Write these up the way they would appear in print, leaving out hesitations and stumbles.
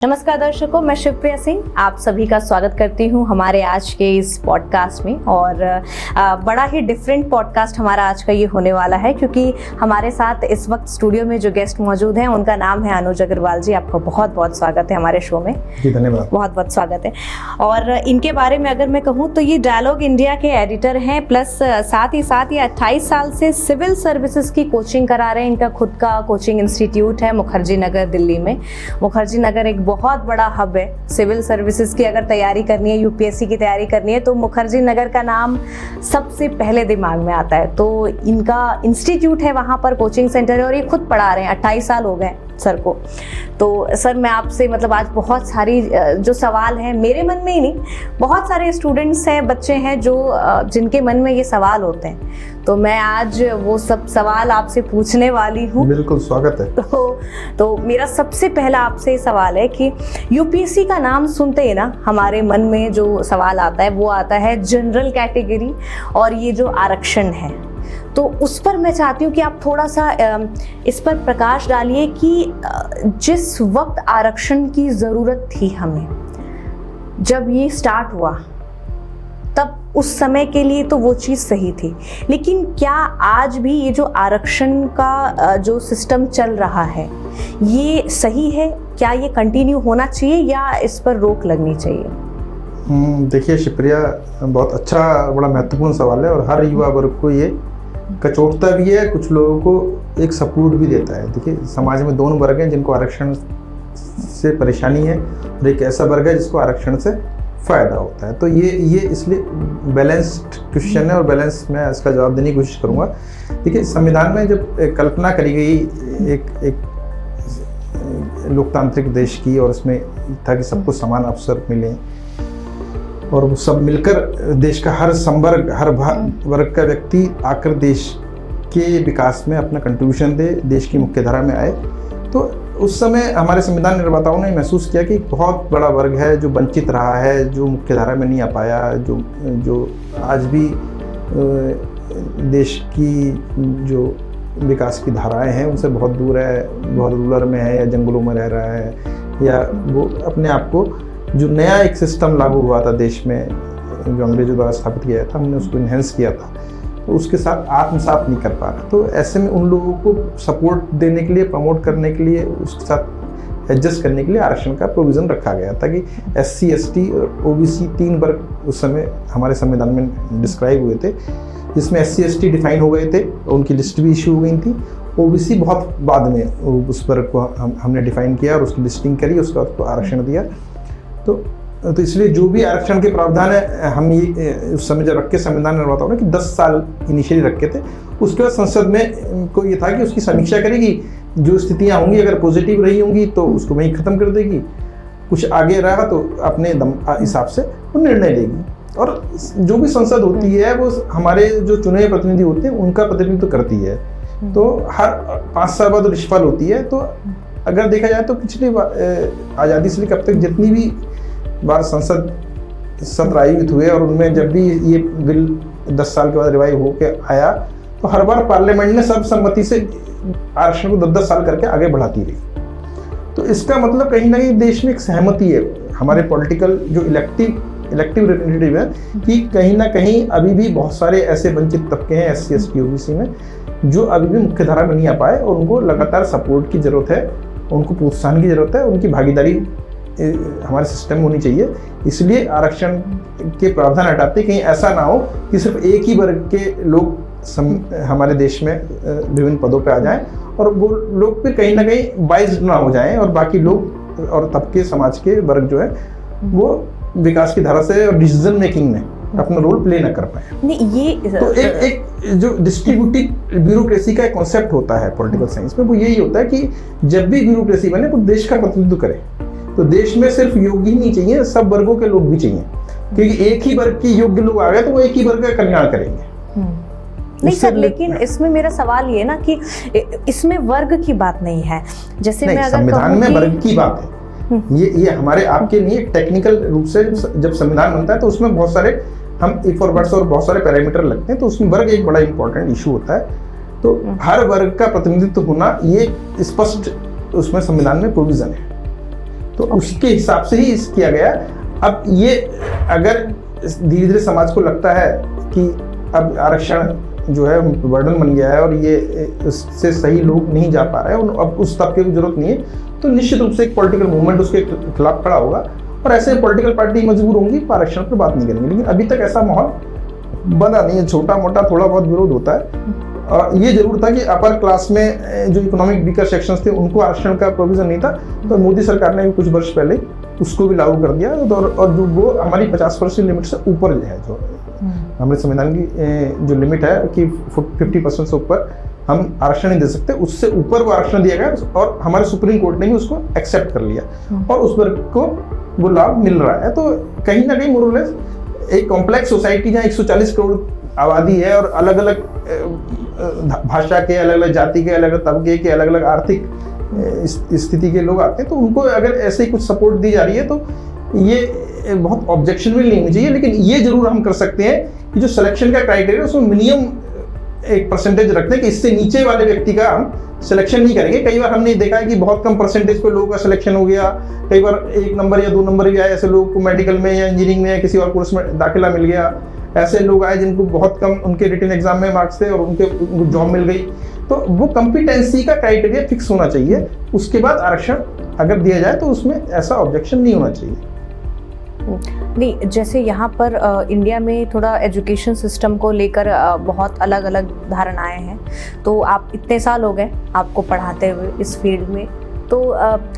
नमस्कार दर्शकों, मैं शिवप्रिया सिंह आप सभी का स्वागत करती हूं हमारे आज के इस पॉडकास्ट में। और बड़ा ही डिफरेंट पॉडकास्ट हमारा आज का ये होने वाला है, क्योंकि हमारे साथ इस वक्त स्टूडियो में जो गेस्ट मौजूद हैं उनका नाम है अनुज अग्रवाल जी। आपका बहुत बहुत स्वागत है हमारे शो में। जी धन्यवाद। बहुत बहुत स्वागत है। और इनके बारे में अगर मैं कहूँ तो ये डायलॉग इंडिया के एडिटर हैं, प्लस साथ ही ये 28 साल से सिविल सर्विसेज की कोचिंग करा रहे हैं। इनका खुद का कोचिंग इंस्टीट्यूट है मुखर्जी नगर दिल्ली में। मुखर्जी नगर एक बहुत बड़ा हब है सिविल सर्विसेज की। अगर तैयारी करनी है, यूपीएससी की तैयारी करनी है, तो मुखर्जी नगर का नाम सबसे पहले दिमाग में आता है। तो इनका इंस्टीट्यूट है, वहाँ पर कोचिंग सेंटर है और ये खुद पढ़ा रहे हैं। 28 साल हो गए सर को। तो सर मैं आपसे आज बहुत सारी जो सवाल हैं मेरे मन में ही नहीं, बहुत सारे स्टूडेंट्स हैं, बच्चे हैं जो जिनके मन में ये सवाल होते हैं। तो मैं आज वो सब सवाल आपसे पूछने वाली हूँ। बिल्कुल स्वागत है। तो मेरा सबसे पहला आपसे सवाल है कि यूपीएससी का नाम सुनते ही ना हमारे मन में जो सवाल आता है वो आता है जनरल कैटेगरी और ये जो आरक्षण है। तो उस पर मैं चाहती हूँ कि आप थोड़ा सा इस पर प्रकाश डालिए कि जिस वक्त आरक्षण की ज़रूरत थी हमें, जब ये स्टार्ट हुआ तब उस समय के लिए तो वो चीज़ सही थी, लेकिन क्या आज भी ये जो आरक्षण का जो सिस्टम चल रहा है ये सही है? क्या ये कंटिन्यू होना चाहिए या इस पर रोक लगनी चाहिए? देखिए शिवप्रिया, बहुत अच्छा बड़ा महत्वपूर्ण सवाल है और हर युवा वर्ग को ये कचोटता भी है, कुछ लोगों को एक सपोर्ट भी देता है। देखिए समाज में दोनों वर्ग हैं जिनको आरक्षण से परेशानी है और एक ऐसा वर्ग है जिसको आरक्षण से फ़ायदा होता है। तो ये इसलिए बैलेंस्ड क्वेश्चन है और बैलेंस मैं इसका जवाब देने की कोशिश करूँगा। देखिए संविधान में जब कल्पना करी गई एक लोकतांत्रिक देश की, और उसमें था कि सबको समान अवसर मिले और वो सब मिलकर देश का हर संवर्ग, हर वर्ग का व्यक्ति आकर देश के विकास में अपना कंट्रीब्यूशन दे, देश की मुख्यधारा में आए। तो उस समय हमारे संविधान निर्माताओं ने महसूस किया कि बहुत बड़ा वर्ग है जो वंचित रहा है, जो मुख्यधारा में नहीं आ पाया, जो आज भी देश की जो विकास की धाराएं हैं उनसे बहुत दूर है, बहुत रूरल में है या जंगलों में रह रहा है, या वो अपने आप को जो नया एक सिस्टम लागू हुआ था देश में जो अंग्रेजों द्वारा स्थापित किया था, हमने उसको इन्हेंस किया था, तो उसके साथ आत्मसात नहीं कर पा रहा। तो ऐसे में उन लोगों को सपोर्ट देने के लिए, प्रमोट करने के लिए, उसके साथ एडजस्ट करने के लिए आरक्षण का प्रोविज़न रखा गया ताकि SC ST और OBC 3 वर्ग उस समय हमारे संविधान में डिस्क्राइब हुए थे, जिसमें SC ST डिफाइन हो गए थे, उनकी लिस्ट भी इशू हो गई थी। OBC बहुत बाद में उस वर्ग को हमने डिफाइन किया और उसकी लिस्टिंग करी, उसका उसको आरक्षण दिया। तो इसलिए जो भी आरक्षण के प्रावधान है, हम ये उस समय जब रख के संविधान निर्माताओं ने कि 10 साल इनिशियली रखे थे, उसके बाद संसद में को ये था कि उसकी समीक्षा करेगी, जो स्थितियां होंगी अगर पॉजिटिव रही होंगी तो उसको वहीं ख़त्म कर देगी, कुछ आगे रहा तो अपने हिसाब से वो निर्णय लेगी। और जो भी संसद होती है वो हमारे जो चुने प्रतिनिधि होते हैं उनका प्रतिनिधित्व करती है। तो हर 5 साल बाद निष्फल होती है। तो अगर देखा जाए तो पिछली आज़ादी से लेकर अब तक जितनी भी बार संसद सत्र आयोजित हुए और उनमें जब भी ये बिल 10 साल के बाद रिवाइव होकर आया, तो हर बार पार्लियामेंट ने सर्वसम्मति से आरक्षण को 10-10 साल करके आगे बढ़ाती रही। तो इसका मतलब कहीं ना कहीं देश में एक सहमति है हमारे पॉलिटिकल जो इलेक्टिव रिप्रेजेंटेटिव है कि कहीं ना कहीं अभी भी बहुत सारे ऐसे वंचित तबके हैं SC ST OBC में जो अभी भी मुख्यधारा में नहीं आ पाए और उनको लगातार सपोर्ट की ज़रूरत है, उनको प्रोत्साहन की ज़रूरत है, उनकी भागीदारी हमारे सिस्टम में होनी चाहिए। इसलिए आरक्षण के प्रावधान हटाते कहीं ऐसा ना हो कि सिर्फ एक ही वर्ग के लोग हमारे देश में विभिन्न पदों पे आ जाएं और वो लोग फिर कहीं ना कहीं बाइस्ड ना हो जाएं और बाकी लोग और तबके समाज के वर्ग जो है वो विकास की धारा से और डिसीजन मेकिंग में अपना रोल प्ले ना कर पाए। नहीं, ये तो एक जो डिस्ट्रीब्यूटिव ब्यूरोक्रेसी का एक कॉन्सेप्ट होता है पॉलिटिकल साइंस में, वो यही होता है कि जब भी ब्यूरोक्रेसी बने वो देश का प्रतिनिधित्व करे। तो देश में सिर्फ योग्य ही नहीं चाहिए, सब वर्गों के लोग भी चाहिए, क्योंकि एक ही वर्ग के योग्य लोग आ गए तो वो एक ही वर्ग का कल्याण करेंगे। नहीं सर, लेकिन इसमें मेरा सवाल ये ना कि इसमें वर्ग की बात नहीं है। जैसे मैं अगर संविधान में वर्ग की बात है, ये हमारे आपके नहीं, टेक्निकल रूप से जब संविधान बनता है तो उसमें बहुत सारे हम इफ और बट्स और बहुत सारे पैरामीटर लगते हैं, तो उसमें वर्ग एक बड़ा इंपॉर्टेंट इशू होता है। तो हर वर्ग का प्रतिनिधित्व होना ये स्पष्ट उसमें संविधान में प्रोविजन है। तो उसके हिसाब से ही इस किया गया। अब ये अगर धीरे धीरे समाज को लगता है कि अब आरक्षण जो है बर्डन बन गया है और ये इससे सही लोग नहीं जा पा रहे हैं, अब उस तबके की जरूरत नहीं है, तो निश्चित रूप से एक पॉलिटिकल मूवमेंट उसके खिलाफ खड़ा होगा और ऐसे पॉलिटिकल पार्टी मजबूर होंगी, आरक्षण पर बात नहीं करेंगे। लेकिन अभी तक ऐसा माहौल बना नहीं है, छोटा मोटा थोड़ा बहुत विरोध होता है। और ये जरूर था कि अपर क्लास में जो इकोनॉमिक वीकर सेक्शंस थे उनको आरक्षण का प्रोविजन नहीं था, तो मोदी सरकार ने भी कुछ वर्ष पहले उसको भी लागू कर दिया। और जो वो हमारी 50% लिमिट से ऊपर है, जो हमारे संविधान की जो लिमिट है कि 50% से ऊपर हम आरक्षण नहीं दे सकते, उससे ऊपर वो आरक्षण दिया गया और हमारे सुप्रीम कोर्ट ने भी उसको एक्सेप्ट कर लिया और उस वर्ग को वो लाभ मिल रहा है। तो कहीं ना कहीं मोरलेस एक कॉम्प्लेक्स सोसाइटी जहाँ 140 करोड़ आबादी है और अलग अलग भाषा के, अलग अलग जाति के, अलग अलग तबके के, अलग अलग आर्थिक स्थिति के लोग आते हैं, तो उनको अगर ऐसे ही कुछ सपोर्ट दी जा रही है तो ये बहुत ऑब्जेक्शनबल नहीं होनी चाहिए। लेकिन ये जरूर हम कर सकते हैं कि जो सिलेक्शन का क्राइटेरिया उसमें मिनिमम एक परसेंटेज रखते हैं कि इससे नीचे वाले व्यक्ति का हम सिलेक्शन नहीं करेंगे। कई बार हमने देखा है कि बहुत कम परसेंटेज पे लोगों का सिलेक्शन हो गया, कई बार 1 नंबर या 2 नंबर भी आए, ऐसे लोगों को मेडिकल में या इंजीनियरिंग में या किसी और कोर्स में दाखिला मिल गया। ऐसे लोग आए जिनको बहुत कम उनके रिटन एग्जाम में मार्क्स थे और उनको जॉब मिल गई। तो वो कॉम्पिटेंसी का क्राइटेरिया फिक्स होना चाहिए, उसके बाद आरक्षण अगर दिया जाए तो उसमें ऐसा ऑब्जेक्शन नहीं होना चाहिए। नहीं, जैसे यहाँ पर इंडिया में थोड़ा एजुकेशन सिस्टम को लेकर बहुत अलग अलग धारणाएं हैं। तो आप इतने साल हो गए आपको पढ़ाते हुए इस फील्ड में, तो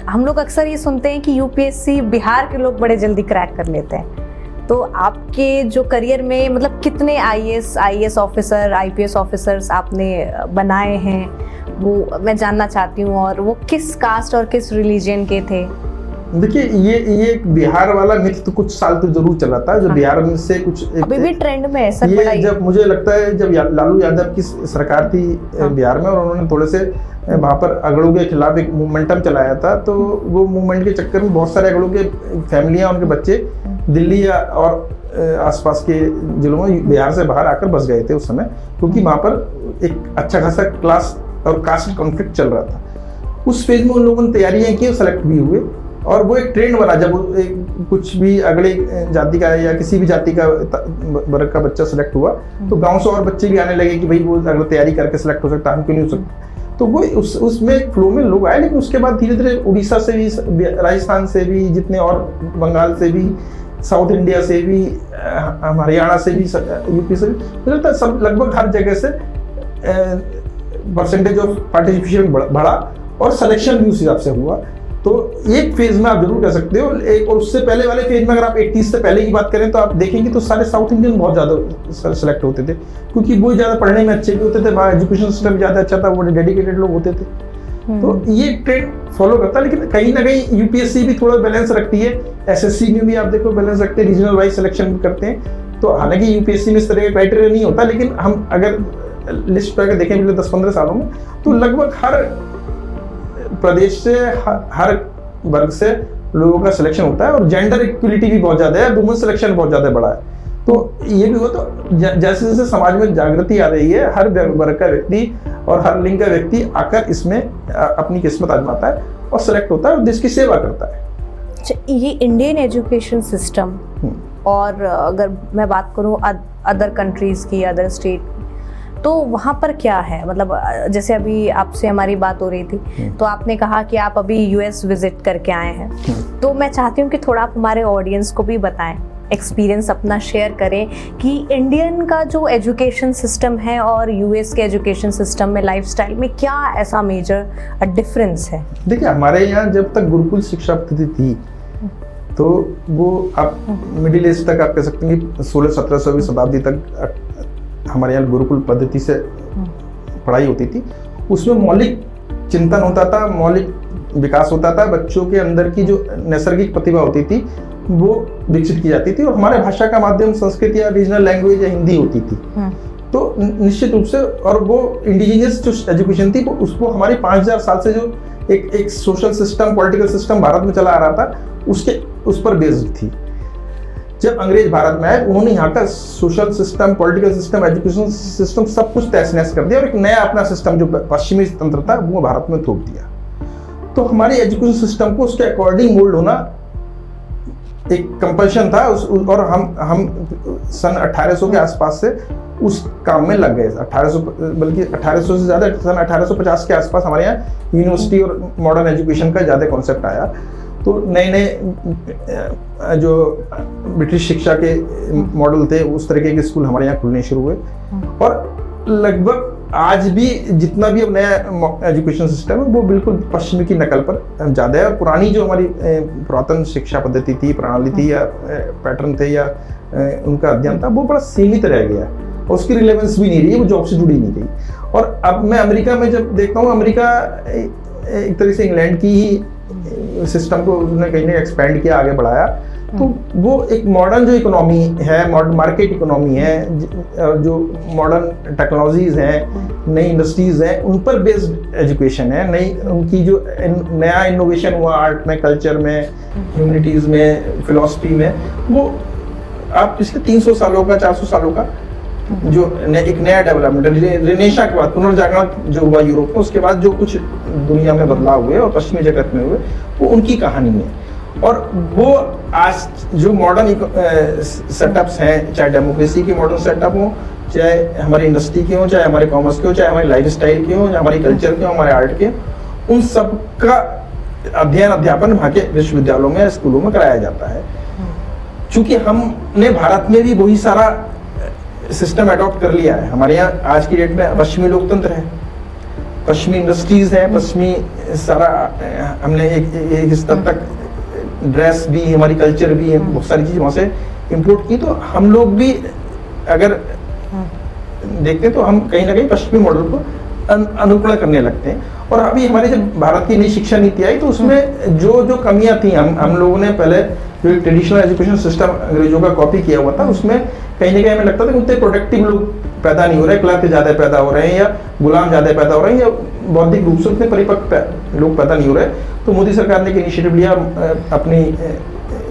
हम लोग अक्सर ये सुनते हैं कि यूपीएससी बिहार के लोग बड़े जल्दी क्रैक कर लेते हैं। तो आपके जो करियर में मतलब कितने आईएएस ऑफिसर, आईपीएस ऑफिसर्स आपने बनाए हैं, वो मैं जानना चाहती हूँ। और वो किस कास्ट और किस रिलीजन के थे? देखिए, ये बिहार वाला मिथ तो कुछ साल तो जरूर चला था, जो बिहार में से कुछ अभी भी ट्रेंड में है सर। ये जब मुझे लगता है जब लालू यादव की सरकार थी बिहार में और उन्होंने थोड़े से वहाँ पर अगड़ों के खिलाफ एक मूवमेंटम चलाया था, तो वो मूवमेंट के चक्कर में बहुत सारे अगड़ों के फैमिलियाँ, उनके बच्चे दिल्ली और आसपास के जिलों में बिहार से बाहर आकर बस गए थे उस समय, क्योंकि वहाँ पर एक अच्छा खासा क्लास और कास्ट कॉन्फ्लिक्ट चल रहा था। उस फेज में उन लोगों ने तैयारियां की और सेलेक्ट भी हुए और वो एक ट्रेंड बना। जब कुछ भी अगले जाति का या किसी भी जाति का वर्ग का बच्चा सेलेक्ट हुआ तो गांव से और बच्चे भी आने लगे कि भाई वो अगर तैयारी करके सेलेक्ट हो सकता है, हम क्यों नहीं हो सकता। तो वो उसमें फ्लो में लोग आए। लेकिन उसके बाद धीरे धीरे उड़ीसा से भी, राजस्थान से भी, जितने और बंगाल से भी, साउथ इंडिया से भी, हरियाणा से भी, यूपी से भी, मुझे लगता है सब लगभग हर जगह से परसेंटेज ऑफ पार्टिसिपेशन बढ़ा और सिलेक्शन भी उस हिसाब से हुआ। तो एक फेज में आप जरूर कह सकते हो। एक और उससे पहले वाले फेज में अगर आप 80 से पहले की बात करें तो आप देखेंगे तो सारे साउथ इंडियन बहुत ज़्यादा सेलेक्ट होते थे, क्योंकि वो ज़्यादा पढ़ने में अच्छे भी होते थे, वहाँ एजुकेशन सिस्टम ज़्यादा अच्छा था, वो डेडिकेटेड लोग होते थे। तो ये ट्रेंड फॉलो करता है। लेकिन कहीं ना कहीं यूपीएससी भी थोड़ा बैलेंस रखती है, एसएससी में भी आप देखो बैलेंस रखते हैं, रीजनल वाइज सिलेक्शन करते हैं। तो हालांकि यूपीएससी में इस तरह का क्राइटेरिया नहीं होता, लेकिन हम अगर लिस्ट पर देखें पिछले 10-15 सालों में तो लगभग हर प्रदेश से, हर वर्ग से लोगों का सिलेक्शन होता है और जेंडर इक्वलिटी भी बहुत ज़्यादा है, वुमेन सिलेक्शन बहुत ज़्यादा बड़ा है। तो ये भी हुआ। तो जैसे जैसे समाज में जागृति आ रही है, हर वर्ग का व्यक्ति और हर लिंग का व्यक्ति आकर इसमें अपनी किस्मत आजमाता है और सिलेक्ट होता है और देश की सेवा करता है। ये इंडियन एजुकेशन सिस्टम, और अगर मैं बात करूँ अदर कंट्रीज़ की, अदर स्टेट, तो वहाँ पर क्या है? मतलब जैसे अभी आपसे हमारी बात हो रही थी तो आपने कहा कि आप अभी यूएस विजिट करके आए हैं, तो मैं चाहती हूँ कि थोड़ा आप हमारे ऑडियंस को भी बताएं, एक्सपीरियंस अपना शेयर करें कि इंडियन का जो एजुकेशन सिस्टम है और यूएस के एजुकेशन सिस्टम में, लाइफस्टाइल में क्या ऐसा मेजर डिफरेंस है। देखिए, हमारे यहाँ जब तक गुरुकुल शिक्षा पद्धति थी तो वो आप मिडिल एज तक आप कह सकते हैं कि 16-17वीं शताब्दी तक हमारे यहाँ गुरुकुल पद्धति से पढ़ाई होती थी। उसमें मौलिक चिंतन होता था, मौलिक विकास होता था, बच्चों के अंदर की जो नैसर्गिक प्रतिभा होती थी वो विकसित की जाती थी और हमारे भाषा का माध्यम संस्कृत या रीजनल लैंग्वेज या हिंदी होती थी। तो निश्चित रूप से, और वो इंडिजिनियस जो एजुकेशन थी उसको हमारी 5000 साल से जो एक social system, political system Bharat में चला आ रहा था उस पर बेस्ड थी। जब अंग्रेज भारत में आए उन्होंने यहाँ का social system, political system, education system सब कुछ तहस नहस कर दिया और एक नया अपना सिस्टम जो पश्चिमी तंत्र था वो भारत में थोप दिया। तो हमारे एजुकेशन सिस्टम को उसके अकॉर्डिंग मोल्ड होना एक कंपल्शन था और हम सन 1800 के आसपास से उस काम में लग गए। 1800 बल्कि 1800 से ज़्यादा सन 1850 के आसपास हमारे यहाँ यूनिवर्सिटी और मॉडर्न एजुकेशन का ज़्यादा कॉन्सेप्ट आया। तो नए नए जो ब्रिटिश शिक्षा के मॉडल थे उस तरीके के स्कूल हमारे यहाँ खुलने शुरू हुए और लगभग आज भी जितना भी अब नया एजुकेशन सिस्टम है वो बिल्कुल पश्चिमी की नकल पर ज़्यादा है। और पुरानी जो हमारी पुरातन शिक्षा पद्धति थी, प्रणाली थी या पैटर्न थे या उनका अध्ययन था वो बड़ा सीमित रह गया और उसकी रिलेवेंस भी नहीं रही, वो जॉब से जुड़ी नहीं रही। और अब मैं अमेरिका में जब देखता हूँ, अमेरिका एक तरह से इंग्लैंड की ही सिस्टम को उसने कहीं ना एक्सपेंड किया, आगे बढ़ाया। तो वो एक मॉडर्न जो इकोनॉमी है, मॉडर्न मार्केट इकोनॉमी है, जो मॉडर्न टेक्नोलॉजीज हैं, नई इंडस्ट्रीज हैं, उन पर बेस्ड एजुकेशन है। नई उनकी जो नया इनोवेशन हुआ आर्ट में, कल्चर में, ह्यूमैनिटीज में, फिलॉसफी में, वो आप पिछले 300 सालों का, 400 सालों का जो एक नया डेवलपमेंट, रिनेशा के बाद पुनर्जागरण जो हुआ यूरोप में, उसके बाद जो कुछ दुनिया में बदलाव हुए और पश्चिमी जगत में हुए, वो उनकी कहानी है। और वो आज जो मॉडर्न सेटअप्स हैं, चाहे डेमोक्रेसी के मॉडर्न सेटअप हो, चाहे हमारी इंडस्ट्री के हो, चाहे हमारे कॉमर्स के हो, चाहे हमारी लाइफस्टाइल के हो, चाहे हमारी कल्चर के हो, हमारे आर्ट के, उन सब का अध्ययन अध्यापन वहाँ के विश्वविद्यालयों में, स्कूलों में कराया जाता है। चूंकि हमने भारत में भी वही सारा सिस्टम अडॉप्ट कर लिया है। हमारे यहाँ आज की डेट में पश्चिमी लोकतंत्र है, पश्चिमी इंडस्ट्रीज है, पश्चिमी सारा हमने एक स्तर तक ड्रेस भी, हमारी कल्चर भी है, बहुत सारी चीज़ वहाँ से इम्पोर्ट की। तो हम लोग भी अगर देखते हैं तो हम कहीं ना कहीं पश्चिमी मॉडल को अनुकरण करने लगते हैं। और अभी हमारी जब भारत की नई शिक्षा नीति आई तो उसमें जो जो कमियां थी, हम लोगों ने पहले जो ट्रेडिशनल एजुकेशन सिस्टम अंग्रेजों का कॉपी किया हुआ था, उसमें कहीं ना कहीं हमें लगता था कि उतने प्रोडक्टिव लोग पैदा नहीं हो रहे, क्लर्क ज़्यादा पैदा हो रहे हैं या गुलाम ज़्यादा पैदा हो रहे हैं या बौद्धिक रूप से उतने परिपक्व लोग पैदा नहीं हो रहे। तो मोदी सरकार ने एक इनिशिएटिव लिया, अपनी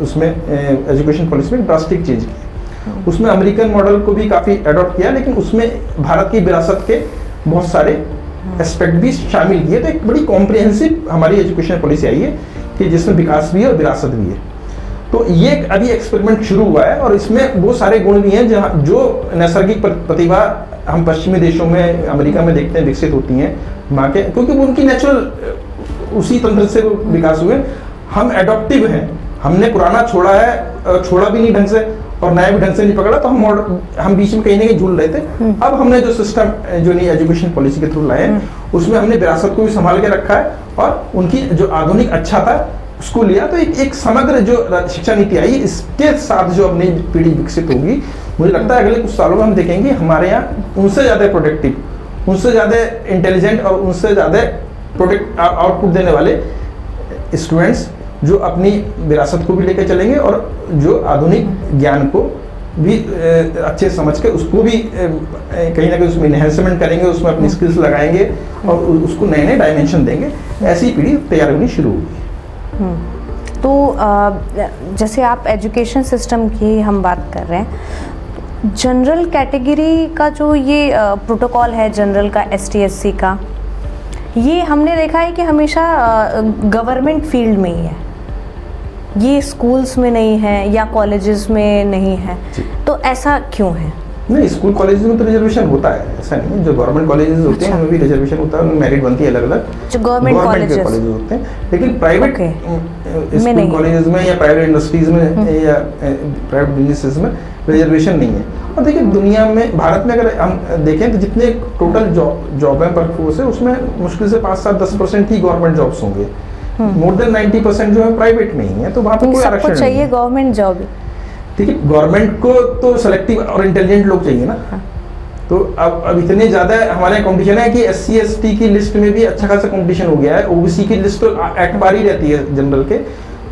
उसमें एजुकेशन पॉलिसी में ड्रास्टिक चेंज किया। उसमें अमेरिकन मॉडल को भी काफ़ी अडॉप्ट किया, लेकिन उसमें भारत की विरासत के बहुत सारे एस्पेक्ट भी शामिल किए। तो एक बड़ी कॉम्प्रिहेंसिव हमारी एजुकेशन पॉलिसी आई है कि जिसमें विकास भी है और विरासत भी है। तो ये अभी एक्सपेरिमेंट शुरू हुआ है और इसमें वो सारे गुण भी हैं जहाँ जो नैसर्गिक प्रतिभा हम पश्चिमी देशों में, अमेरिका में देखते हैं विकसित होती हैं वहाँ के, क्योंकि वो उनकी नेचुरल उसी तंत्र से वो विकास हुए। हम एडॉप्टिव हैं, हमने पुराना छोड़ा है, छोड़ा भी नहीं ढंग से और नया भी ढंग से नहीं पकड़ा, तो हम बीच में कहीं ना कहीं झूल रहे थे। अब हमने जो सिस्टम जो नई एजुकेशन पॉलिसी के थ्रू लाए हैं उसमें हमने विरासत को भी संभाल के रखा है और उनकी जो आधुनिक अच्छा था उसको लिया। तो एक समग्र जो शिक्षा नीति आई, इसके साथ जो अब नई पीढ़ी विकसित होगी, मुझे लगता है अगले कुछ सालों में हम देखेंगे हमारे यहाँ उनसे ज़्यादा प्रोडक्टिव, उनसे ज़्यादा इंटेलिजेंट और उनसे ज़्यादा प्रोडक्ट आउटपुट देने वाले स्टूडेंट्स जो अपनी विरासत को भी लेकर चलेंगे और जो आधुनिक ज्ञान को भी अच्छे समझ के उसको भी कहीं ना कहीं उसमें इन्हेंसमेंट करेंगे, उसमें अपनी स्किल्स लगाएंगे और उसको नए नए डायमेंशन देंगे। ऐसी पीढ़ी तैयार होनी शुरू होगी। तो जैसे आप एजुकेशन सिस्टम की हम बात कर रहे हैं, जनरल कैटेगरी का जो ये प्रोटोकॉल है जनरल का, ST/SC का, ये हमने देखा है कि हमेशा गवर्नमेंट फील्ड में ही है, ये स्कूल्स में नहीं है या कॉलेजेस में नहीं है। तो ऐसा क्यों है? नहीं, स्कूल कॉलेज में तो रिजर्वेशन होता है, ऐसा नहीं है। जो गवर्नमेंट कॉलेजेस होते हैं उनमें भी रिजर्वेशन होता है, उनमें मेरिट बनती है अलग अलग, जो गवर्नमेंट के कॉलेजेस होते हैं। लेकिन प्राइवेट स्कूल कॉलेजेस में या प्राइवेट इंडस्ट्रीज में या प्राइवेट बिजनेसेस में रिजर्वेशन नहीं है। और देखिए दुनिया में, भारत में अगर हम देखें तो जितने टोटल जॉब है वर्कफोर्स है उसमें मुश्किल से 5-7-10% ही गवर्नमेंट जॉब्स होंगे। मोर देन 90% जो है प्राइवेट में ही है। तो वहाँ पर कोई आरक्षण नहीं चाहिए गवर्नमेंट जॉब। देखिए गवर्नमेंट को तो सेलेक्टिव और इंटेलिजेंट लोग चाहिए ना। तो अब इतने ज़्यादा हमारे यहाँ कॉम्पिटिशन है कि SC/ST की लिस्ट में भी अच्छा खासा कॉम्पिटिशन हो गया है। OBC की लिस्ट तो एक्ट बार ही रहती है जनरल के।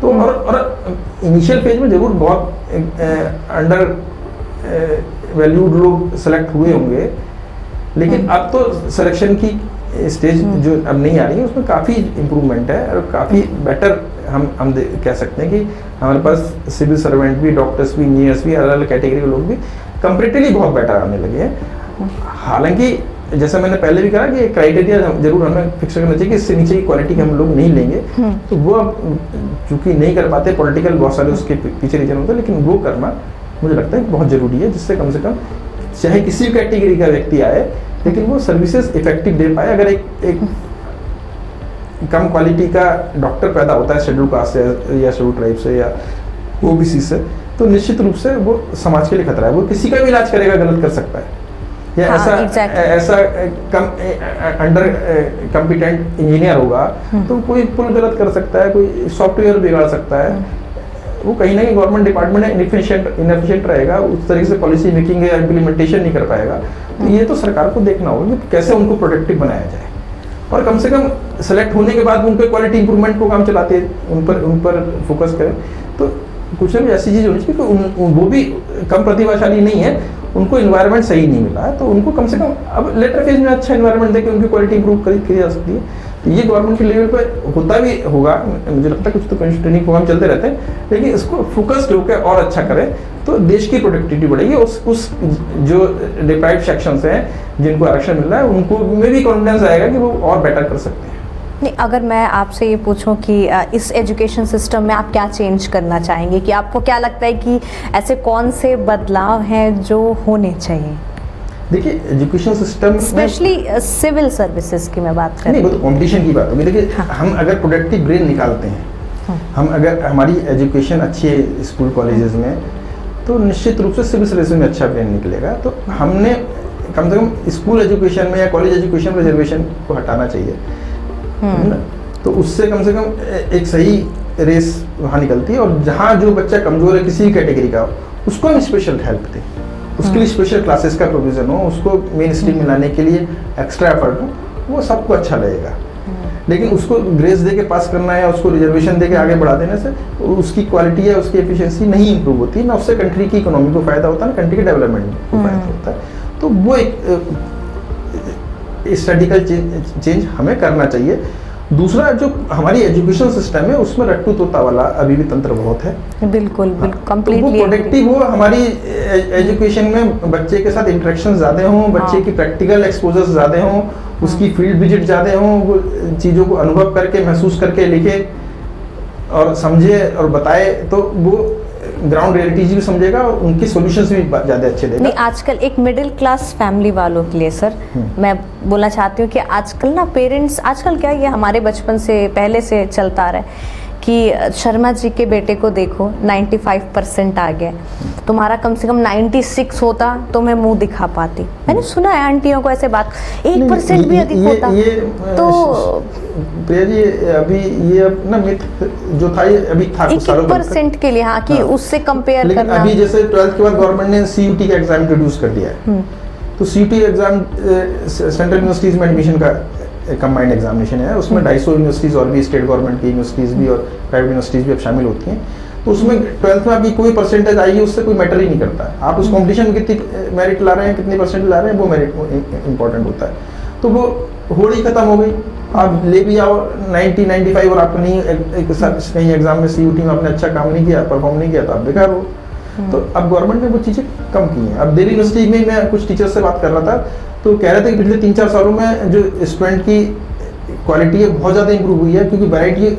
तो और इनिशियल फेज में जरूर बहुत अंडर वैल्यूड लोग सेलेक्ट हुए होंगे, लेकिन अब तो सिलेक्शन की स्टेज जो अब नहीं आ रही है उसमें काफ़ी इम्प्रूवमेंट है और काफ़ी बेटर हम कह सकते हैं कि हमारे पास सिविल सर्वेंट भी, डॉक्टर्स भी, इंजीनियर्स भी, अलग अलग कैटेगरी के लोग भी कंपेरेटिवली बहुत बेटर आने लगे हैं। हालांकि जैसा मैंने पहले भी कहा कि क्राइटेरिया जरूर हमें फिक्स करना चाहिए कि इससे नीचे की क्वालिटी के हम लोग नहीं लेंगे। तो वो अब चूंकि नहीं कर पाते, पॉलिटिकल बहुत सारे उसके पीछे रीजन होते हैं, लेकिन वो करना मुझे लगता है बहुत जरूरी है, जिससे कम से कम चाहे किसी भी कैटेगरी का व्यक्ति आए लेकिन वो सर्विसेज इफेक्टिव दे पाए। अगर एक कम क्वालिटी का डॉक्टर पैदा होता है शेड्यूल कास्ट से या शेड्यूल ट्राइब से या ओबीसी से, तो निश्चित रूप से वो समाज के लिए खतरा है। वो किसी का भी इलाज करेगा, गलत कर सकता है, या ऐसा कम अंडर कॉम्पिटेंट इंजीनियर होगा तो कोई पुल गलत कर सकता है, कोई सॉफ्टवेयर बिगाड़ सकता है। वो कहीं ना कहीं गवर्नमेंट डिपार्टमेंट इनएफिशिएंट रहेगा, उस तरीके से पॉलिसी मेकिंग या इम्प्लीमेंटेशन नहीं कर पाएगा। तो ये तो सरकार को देखना होगा कि कैसे उनको प्रोटेक्टिव बनाया जाए, और कम से कम सेलेक्ट होने के बाद उनके क्वालिटी इंप्रूवमेंट प्रोग्राम चलाते हैं, उन पर फोकस करें। तो कुछ ना कुछ ऐसी चीज़ होनी चाहिए कि वो भी कम प्रतिभाशाली नहीं है, उनको इन्वायरमेंट सही नहीं मिला है, तो उनको कम से कम अब लेटर फेज में अच्छा इन्वायरमेंट देकर उनकी क्वालिटी इंप्रूव करी जा सकती है। तो ये गवर्नमेंट के लेवल पर होता भी होगा, मुझे लगता है कुछ तो ट्रेनिंग प्रोग्राम चलते रहते हैं, लेकिन इसको फोकस्ड होकर और अच्छा करें तो देश की प्रोडक्टिविटी बढ़ेगी। उस जो डिप्राइव्ड सेक्शंस हैं जिनको आरक्षण मिल रहा है उनको में भी कॉन्फिडेंस आएगा कि वो और बेटर कर सकते हैं। नहीं, अगर मैं आपसे ये पूछूं कि इस एजुकेशन सिस्टम में आप क्या चेंज करना चाहेंगे, कि आपको क्या लगता है कि ऐसे कौन से बदलाव हैं जो होने चाहिए? देखिए, education system specially civil services की मैं बात कर रही हूँ। नहीं, वो तो कॉम्पिटिशन की बात होगी। देखिए, हम अगर प्रोडक्टिव ब्रेन निकालते हैं, हम अगर हमारी एजुकेशन अच्छी है स्कूल कॉलेजेस में, तो निश्चित रूप से सिविल सर्विसेज में अच्छा ब्रेन निकलेगा। तो हमने कम से कम स्कूल एजुकेशन में या कॉलेज एजुकेशन में रिजर्वेशन को हटाना चाहिए, तो उससे कम से कम एक सही रेस वहाँ निकलती है। और जहाँ जो बच्चा कमजोर है किसी भी कैटेगरी का, उसको हम स्पेशल हेल्प दें, उसके लिए स्पेशल क्लासेस का प्रोविजन हो, उसको मेन स्ट्रीम में लाने के लिए एक्स्ट्रा एफर्ट हो, वो सबको अच्छा लगेगा। लेकिन उसको ग्रेस दे के पास करना है, उसको रिजर्वेशन दे के आगे बढ़ा देने से उसकी क्वालिटी या उसकी एफिशिएंसी नहीं इंप्रूव होती, ना उससे कंट्री की इकोनॉमी को फायदा होता है, ना कंट्री के डेवलपमेंट को फायदा होता है। तो वो एक स्टैटिकल चेंज हमें करना चाहिए। दूसरा, जो हमारी एजुकेशन सिस्टम है उसमें रट्टू तोता वाला अभी भी तंत्र बहुत है। बिल्कुल कंप्लीटली। तो वो प्रोडक्टिव हो, हमारी एजुकेशन में बच्चे के साथ इंटरेक्शन ज़्यादा हों, बच्चे की प्रैक्टिकल एक्सपोजर्स ज़्यादा हों, उसकी फील्ड विजिट ज़्यादा हों, वो चीज़ों को अनुभव करके महसूस करके लिखे और समझे और बताए, तो वो ग्राउंड रियलिटीज भी समझेगा और उनके सॉल्यूशंस भी ज़्यादा अच्छे देगा। नहीं, आजकल एक मिडिल क्लास फैमिली वालों के लिए सर मैं बोलना चाहती हूँ कि आजकल ना पेरेंट्स, आजकल क्या, ये हमारे बचपन से पहले से चलता आ रहा है कि शर्मा जी के बेटे को देखो 95% आ गया, तुम्हारा कम से कम 96 होता तो मैं मुंह दिखा पाती। मैंने सुना है आंटियों को ऐसे बात, 1% भी अधिक होता तो प्रिया जी, अभी ये ना मिथ जो था ये अभी था कुछ सालों 1% के लिए, हाँ, कि उससे कंपेयर करना। अभी जैसे 12th के बाद गवर्नमेंट ने CUT का एग्जाम इंट्रोड्यूस कर दिया है, तो CUT एग्जाम सेंट्रल यूनिवर्सिटीज में एडमिशन का कंबाइंड एग्जामिनेशन है, उसमें 250 यूनिवर्सिटीज और भी स्टेट गवर्नमेंट की यूनिवर्सिटीज भी और प्राइवेट यूनिवर्सिटीज भी अब शामिल होती हैं। तो उसमें 12th में आपकी कोई परसेंटेज आएगी उससे कोई मैटर ही नहीं करता है, आप उस कॉम्पिटिशन में कितनी मेरिट ला रहे हैं, कितनी परसेंट ला रहे हैं, वो मेरिट इंपॉर्टेंट होता है। तो वो होड़ी खत्म हो गई, आप ले भी आओ 90, 95 और आपको नहीं कहीं एग्जाम में CUT में आपने अच्छा काम नहीं किया, परफॉर्म नहीं किया, तो आप बेकार हो। तो अब गवर्नमेंट ने वो चीज़ें कम की हैं। अब दिल्ली यूनिवर्सिटी में मैं कुछ टीचर्स से बात कर रहा था, तो कह रहे थे कि पिछले 3-4 सालों में जो स्टूडेंट की क्वालिटी है बहुत ज़्यादा इंप्रूव हुई है, क्योंकि वैरायटी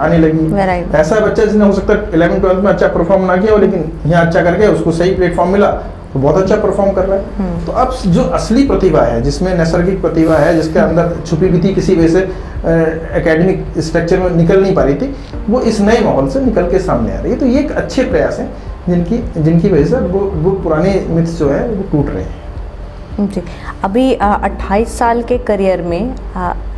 आने लगी। ऐसा बच्चा जिसने हो सकता है 11th-12th में अच्छा परफॉर्म ना किया हो, लेकिन यहाँ अच्छा करके उसको सही प्लेटफॉर्म मिला तो बहुत अच्छा परफॉर्म कर रहा है। तो अब जो असली प्रतिभा है, जिसमें नैसर्गिक प्रतिभा है, जिसके अंदर छुपी हुई थी, किसी वजह से एकेडमिक स्ट्रक्चर में निकल नहीं पा रही थी, वो इस नए माहौल से निकल के सामने आ रही है। तो ये एक अच्छे प्रयास हैं जिनकी वजह से वो पुराने मिथ्स जो है वो टूट रहे हैं। जी, अभी 28 साल के करियर में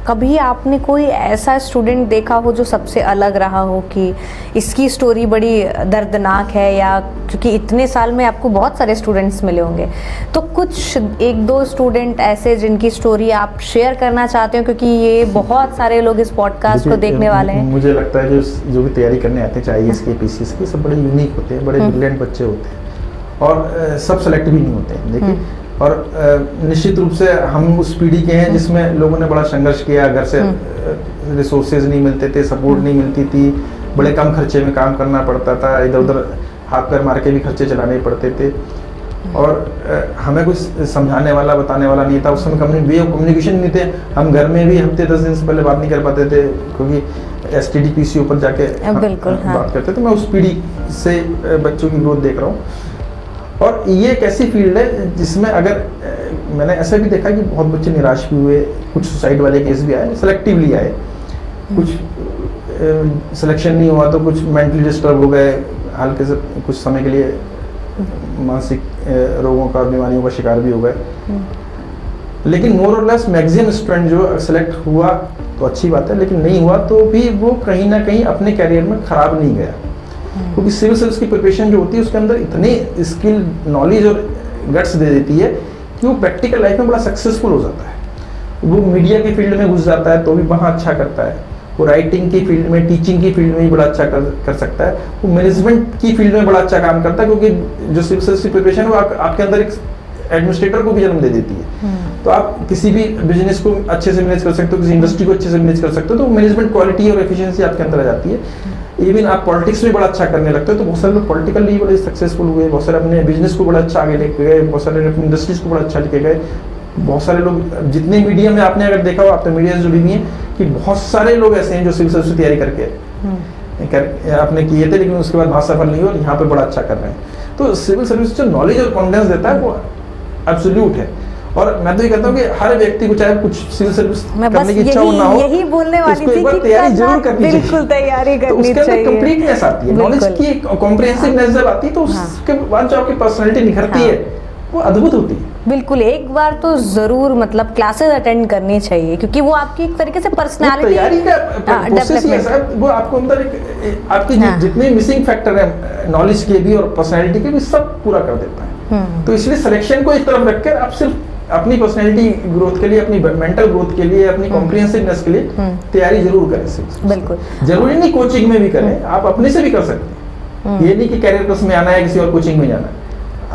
कभी आपने कोई ऐसा स्टूडेंट देखा हो जो सबसे अलग रहा हो कि इसकी स्टोरी बड़ी दर्दनाक है, या क्योंकि इतने साल में आपको बहुत सारे स्टूडेंट्स मिले होंगे, तो कुछ 1-2 स्टूडेंट ऐसे जिनकी स्टोरी आप शेयर करना चाहते हो, क्योंकि ये बहुत सारे लोग इस पॉडकास्ट को देखने वाले हैं। मुझे लगता है जो भी तैयारी करने आते हैं, चाहिए इसके पीसीएस के, सब बड़े यूनिक होते हैं, बड़े ब्रिलियंट बच्चे होते हैं और सब सेलेक्ट भी नहीं होते हैं। देखिए, और निश्चित रूप से हम उस पीढ़ी के हैं जिसमें लोगों ने बड़ा संघर्ष किया, घर से रिसोर्सेज नहीं मिलते थे, सपोर्ट नहीं मिलती थी, बड़े कम खर्चे में काम करना पड़ता था, इधर उधर हाथ पैर मार के भी खर्चे चलाने पड़ते थे। और हमें कुछ समझाने वाला बताने वाला नहीं था उस समय। वे ऑफ कम्युनिकेशन नहीं थे, हम घर में भी हफ्ते 10 दिन से पहले बात नहीं कर पाते थे क्योंकि STD PC ऊपर जाके बिल्कुल बात करते। तो मैं उस पीढ़ी से बच्चों की ग्रोथ देख रहा हूँ। और ये एक ऐसी फील्ड है जिसमें अगर मैंने ऐसा भी देखा कि बहुत बच्चे निराश भी हुए, कुछ सुसाइड वाले केस भी आए, सेलेक्टिवली आए, कुछ सिलेक्शन नहीं हुआ तो कुछ मेंटली डिस्टर्ब हो गए, हल्के से कुछ समय के लिए मानसिक रोगों का, बीमारियों का शिकार भी हो गए। लेकिन मोर और लेस मैक्सिमम स्टूडेंट जो सेलेक्ट हुआ तो अच्छी बात है, लेकिन नहीं हुआ तो भी वो कहीं ना कहीं अपने कैरियर में खराब नहीं गया। क्योंकि सिविल सर्विस की प्रिपरेशन जो होती है उसके अंदर इतनी स्किल, नॉलेज और गट्स दे देती है कि वो प्रैक्टिकल लाइफ में बड़ा सक्सेसफुल हो जाता है। वो मीडिया के फील्ड में घुस जाता है तो भी वहाँ अच्छा करता है, वो राइटिंग की फील्ड में, टीचिंग की फील्ड में भी बड़ा अच्छा कर सकता है, वो मैनेजमेंट की फील्ड में बड़ा अच्छा काम करता है। क्योंकि जो सिविल सर्विस की प्रिपरेशन है वो आपके अंदर एक एडमिनिस्ट्रेटर को भी जन्म दे देती है। तो आप किसी भी बिजनेस को अच्छे से मैनेज कर सकते हो, किसी इंडस्ट्री को अच्छे से मैनेज कर सकते हो, तो मैनेजमेंट क्वालिटी और एफिशिएंसी आपके अंदर आ जाती है। इवन आप पॉलिटिक्स में बड़ा अच्छा करने लगते हो तो बहुत सारे लोग पॉलिटिकली बड़े सक्सेसफुल हुए, बहुत सारे अपने बिजनेस को बड़ा अच्छा आगे लेके गए, बहुत सारे अपनी इंडस्ट्रीज को बड़ा अच्छा लेके गए। बहुत सारे लोग, जितने मीडिया में आपने अगर देखा हो, आप तो मीडिया से जुड़ी हुई हैं, कि बहुत सारे लोग ऐसे हैं जो सिविल सर्विस की तैयारी करके आपने किए थे लेकिन उसके बाद वहाँ सफल नहीं हो और यहाँ पे बड़ा अच्छा कर रहे हैं। तो सिविल सर्विस जो नॉलेज और कॉन्फिडेंस देता है वो एब्सोल्यूट है। और मैं तो ये कहता हूँ कि हर व्यक्ति को चाहे कुछ सिविल सर्विस करने की इच्छा हो ना हो, यही बोलने वाली थी कि तैयारी जरूर करनी चाहिए। बिल्कुल तैयारी करनी तो उसके अंदर चाहिए, कंप्लीटनेस आती है, नॉलेज की कॉम्प्रिहेंसिवनेस जब आती है तो उसके बाद जो आपकी पर्सनालिटी निखरती है वो अद्भुत होती है। बिल्कुल, एक बार तो जरूर मतलब क्लासेस अटेंड करनी चाहिए क्योंकि वो आपकी एक तरीके से पर्सनालिटी तैयारी का प्रोसेस ही ऐसा है, वो आपको अंदर एक आपके जितने मिसिंग फैक्टर है नॉलेज के भी और पर्सनालिटी के भी सब पूरा कर देता है। तो इसलिए सिलेक्शन को एक तरफ रखकर आप सिर्फ अपनी पर्सनालिटी ग्रोथ के लिए, अपनी मेंटल ग्रोथ के लिए, अपनी कॉम्प्रिहेंसिवनेस के लिए तैयारी जरूर करें। बिल्कुल, जरूरी नहीं कोचिंग में भी करें, आप अपने से भी कर सकते हैं। ये नहीं कि कैरियर प्लस में आना है, किसी और कोचिंग में जाना है।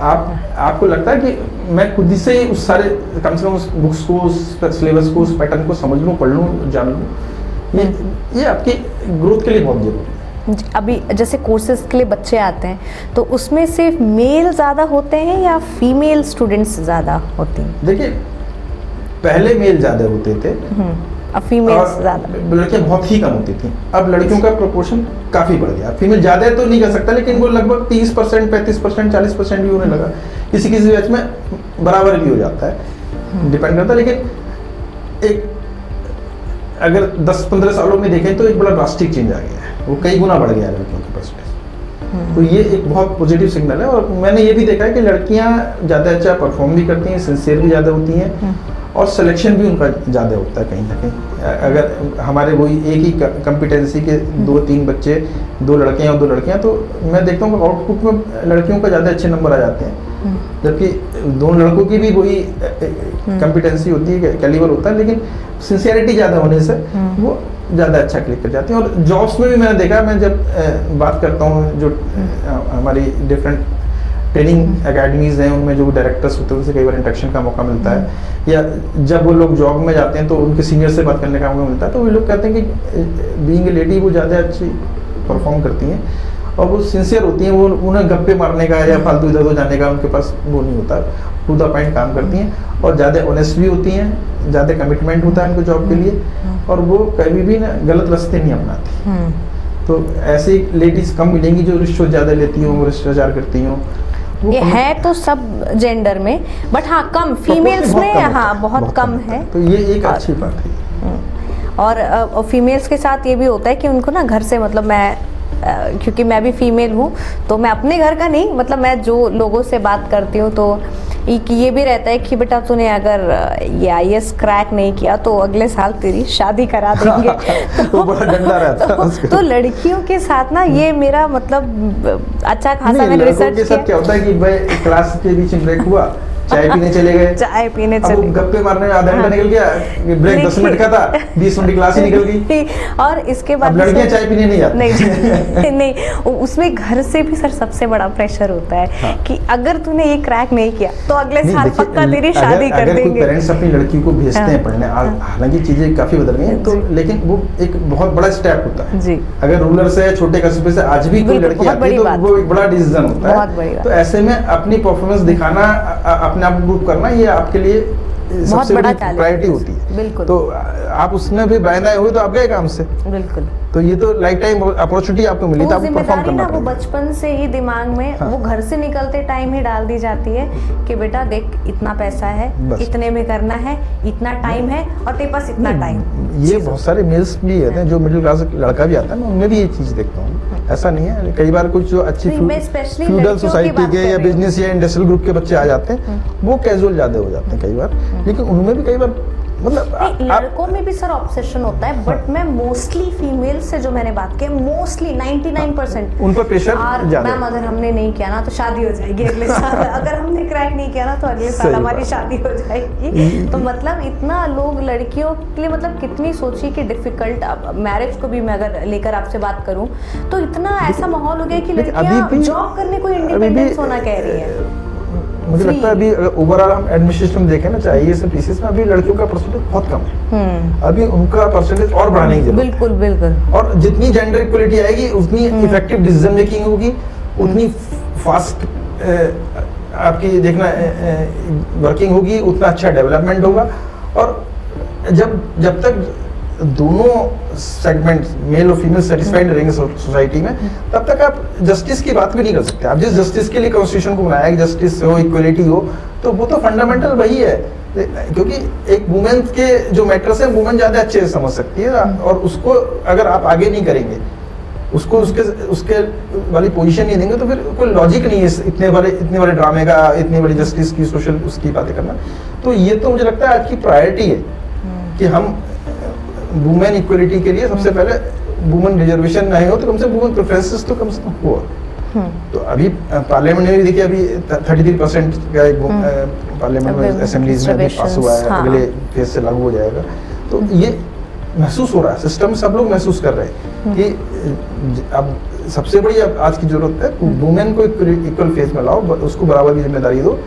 आपको लगता है कि मैं खुद से ही उस सारे कम से कम उस बुक्स को, उस सिलेबस को, उस पैटर्न को समझ लूँ, पढ़ लूँ, जान लूँ, ये आपकी ग्रोथ के लिए बहुत जरूरी है। अभी जैसे कोर्सेज के लिए बच्चे आते हैं तो उसमें सिर्फ मेल ज़्यादा होते हैं या फीमेल स्टूडेंट्स ज़्यादा होती हैं? देखिए, पहले मेल ज़्यादा होते थे, अब फीमेल्स ज़्यादा, लड़कियां बहुत ही कम होती थी। अब लड़कियों का प्रोपोर्शन काफ़ी बढ़ गया। फीमेल ज़्यादा तो नहीं कर सकता लेकिन वो लगभग 30%, 35%, 40% भी होने लगा। किसी किसी बैच में बराबर भी हो जाता है, डिपेंड करता है। लेकिन एक अगर 10-15 सालों में देखें तो एक बड़ा ड्रास्टिक चेंज आ गया है, वो कई गुना बढ़ गया है लड़कियों के परसेंटेज। तो ये एक बहुत पॉजिटिव सिग्नल है। और मैंने ये भी देखा है कि लड़कियां ज़्यादा अच्छा परफॉर्म भी करती हैं, सिंसियर भी ज़्यादा होती हैं और सिलेक्शन भी उनका ज़्यादा होता है कहीं ना कहीं। अगर हमारे वही एक ही कॉम्पिटेंसी के 2-3 बच्चे, 2 लड़के और 2 लड़कियां, तो मैं देखता हूँ कि आउटपुट में लड़कियों का ज़्यादा अच्छे नंबर आ जाते हैं, जबकि 2 लड़कों की भी वही कॉम्पिटेंसी होती है, कैलिबर होता है, लेकिन सिंसियरिटी ज़्यादा होने से वो ज़्यादा अच्छा क्लिक कर जाते हैं। और जॉब्स में भी मैंने देखा, मैं जब बात करता हूँ जो हमारी डिफरेंट ट्रेनिंग एकेडमीज़ हैं उनमें जो डायरेक्टर्स होते हैं उनसे कई बार इंटरेक्शन का मौका मिलता है, या जब वो लोग जॉब में जाते हैं तो उनके सीनियर से बात करने का मौका मिलता है, तो वो लोग कहते हैं कि बीइंग ए लेडी वो ज़्यादा अच्छी परफॉर्म करती हैं और वो सिंसियर होती हैं। वो उन्हें गप्पे मारने का या फालतू इधर उधर जाने का उनके पास वो नहीं होता, टू द पॉइंट काम करती हैं और ज़्यादा ऑनेस्ट भी होती हैं, ज़्यादा कमिटमेंट होता है उनको जॉब के लिए और वो कभी भी ना गलत रास्ते नहीं अपनाती। तो ऐसी लेडीज़ कम मिलेंगी जो रिश्वत ज़्यादा लेती हों, भ्रष्टाचार करती हों। ये है तो सब जेंडर में, बट हाँ कम फीमेल्स में, हाँ बहुत कम है। तो ये एक अच्छी बात है। और फीमेल्स के साथ ये भी होता है कि उनको ना घर से, मतलब मैं क्योंकि मैं भी फीमेल हूँ तो मैं अपने घर का नहीं, मतलब मैं जो लोगों से बात करती हूँ तो ये भी रहता है कि बेटा तूने अगर ये IAS क्रैक नहीं किया तो अगले साल तेरी शादी करा देंगे। तो बड़ा डंडा रहता है तो लड़कियों के साथ ना ये मेरा मतलब अच्छा खासा मैंने रिसर्च किया। क्या होता है कि भाई क्लास के बीच में ब्रेक हुआ, चाय पीने चले गए, चाय पीने अब चले वो गप्पे मारने में आधा घंटा निकल गया, ब्रेक 10 मिनट का था, 20 मिनट की क्लास ही निकल गई। और इसके बाद अब लड़कियां चाय पीने नहीं आती। नहीं नहीं, उसमें घर से भी सर सबसे बड़ा प्रेशर होता है हाँ। कि अगर तूने ये क्रैक नहीं किया तो अगले नहीं, साल देखिए, पक्का तेरी शादी कर अगर कोई देंगे। पेरेंट्स अपनी लड़की को भेजते हैं हाँ, पढ़ने, हाँ। हालांकि चीजें काफी बदल गई हैं, तो लेकिन वो एक बहुत बड़ा स्टेप होता है जी। अगर रूरल से, छोटे कस्बे से आज भी कोई बिल्कुल, लड़की बहुत आती बड़ी है तो बात। वो एक बड़ा डिसीजन होता बहुत बड़ी है। बात। तो ऐसे में अपनी परफॉर्मेंस दिखाना, अपने आप को प्रूव करना, ये आपके लिए सबसे बड़ा बड़ी challenge प्रायोरिटी है। होती है। बिल्कुल। तो आप उसमें भी बायना हुए तो आप गए काम से, बिल्कुल। तो ये तो लाइफ टाइम अपॉर्चुनिटी आपको मिली, तो वो आपको परफॉर्म जिम्मेदारी करना ना वो पड़ेगा। बचपन से ही दिमाग में, हाँ। वो घर से निकलते टाइम ही डाल दी जाती है कि बेटा देख इतना पैसा है, बस। इतने में करना है, इतना टाइम है और तेरे पास इतना टाइम। ये बहुत सारे मेल्स भी होते हैं जो मिडिल क्लास लड़का भी आता है, मैं उनमें भी ये चीज देखता हूँ। ऐसा नहीं है, कई बार कुछ जो अच्छी नहीं, मैं especially फ्यूडल लड़कियों की सोसाइटी बात के कर या रही हूँ। बिजनेस या इंडस्ट्रियल ग्रुप के बच्चे आ जाते हैं, वो कैजुअल ज्यादा हो जाते हैं कई बार, लेकिन उनमें भी कई बार मतलब नहीं, लड़कों में भी सर ऑब्सेशन होता है, बट मैं मोस्टली फीमेल से जो मैंने बात की, मोस्टली 99% उन पर प्रेशर ज्यादा मैम अगर हमने नहीं किया ना तो शादी हो जाएगी अगले साल, अगर हमने क्रैक नहीं किया ना तो अगले साल सही हमारी बात। शादी हो जाएगी। तो मतलब इतना लोग लड़कियों के लिए मतलब कितनी सोचिए कि डिफिकल्ट, अब मैरिज को भी मैं अगर लेकर आपसे बात करूं तो इतना ऐसा माहौल हो गया कि लेकिन लड़कियां अभी भी- जॉब करने को अभी भी, इंडिपेंडेंस होना कह रही है। मुझे लगता है अभी ओवरऑल हम एडमिनिस्ट्रेशन में देखें ना, चाहे ये सब पीसेस में अभी लड़कियों का परसेंटेज बहुत कम है। अभी उनका परसेंटेज और बढ़ाने की जरूरत है। बिल्कुल बिल्कुल। और जितनी जेंडर इक्वलिटी आएगी उतनी इफेक्टिव डिसीजन मेकिंग होगी, उतनी फास्ट आपकी देखना वर्किंग होगी, उतना अच्छा डेवलपमेंट होगा। और जब तक दोनों सेगमेंट मेल और फीमेल सेटिस्फाइड रहेंगे सोसाइटी में, तब तक आप जस्टिस की बात भी नहीं कर सकते। आप जिस जस्टिस के लिए कॉन्स्टिट्यूशन को बनाया है, जस्टिस हो, इक्वलिटी हो, तो वो तो फंडामेंटल वही है, क्योंकि एक वुमेन के जो मैटर्स है वुमेन ज्यादा अच्छे से समझ सकती है, और उसको अगर आप आगे नहीं करेंगे, उसको उसके वाली पोजीशन नहीं देंगे, तो फिर कोई लॉजिक नहीं है इतने बड़े ड्रामे का, इतनी बड़ी जस्टिस की, सोशल उसकी बातें करना। तो ये तो मुझे लगता है आज की प्रायोरिटी है कि हम वुमेन इक्वलिटी के लिए सबसे पहले वुमेन रिजर्वेशन नहीं हो तो कम से कम वुमेन प्रेफरेंसेस तो कम से कम हो। तो अभी पार्लियामेंट में भी देखिए, अभी 33% का एक पार्लियामेंट में असेंबलीज में पास हुआ है, हाँ। अगले फेज से लागू हो जाएगा। तो ये महसूस हो रहा है, सिस्टम सब लोग महसूस कर रहे हैं कि अब सबसे बड़ी आज की जरूरत है वुमेन को इक्वल फेज में लाओ, उसको बराबर की जिम्मेदारी दो,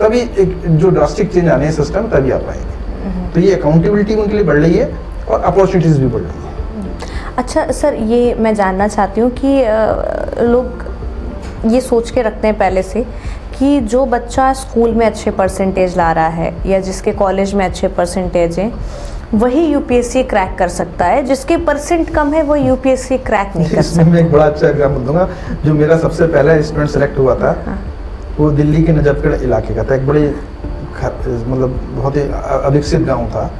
तभी एक जो ड्रास्टिक चेंज आने हैं सिस्टम तभी आ पाएंगे। तो ये अकाउंटेबिलिटी उनके लिए बढ़ रही है और अपॉर्चुनिटीज भी बढ़ रही है। अच्छा सर, ये मैं जानना चाहती हूँ कि लोग ये सोच के रखते हैं पहले से कि जो बच्चा स्कूल में अच्छे परसेंटेज ला रहा है या जिसके कॉलेज में अच्छे परसेंटेज हैं वही यूपीएससी क्रैक कर सकता है, जिसके परसेंट कम है वो यूपीएससी क्रैक नहीं कर इसमें मैं एक बड़ा अच्छा एग्जाम्पल दूंगा। जो मेरा सबसे पहला स्टूडेंट सेलेक्ट हुआ था, वो दिल्ली के नजफगढ़ इलाके का था। एक बड़ी मतलब बहुत ही अविकसित गांव था,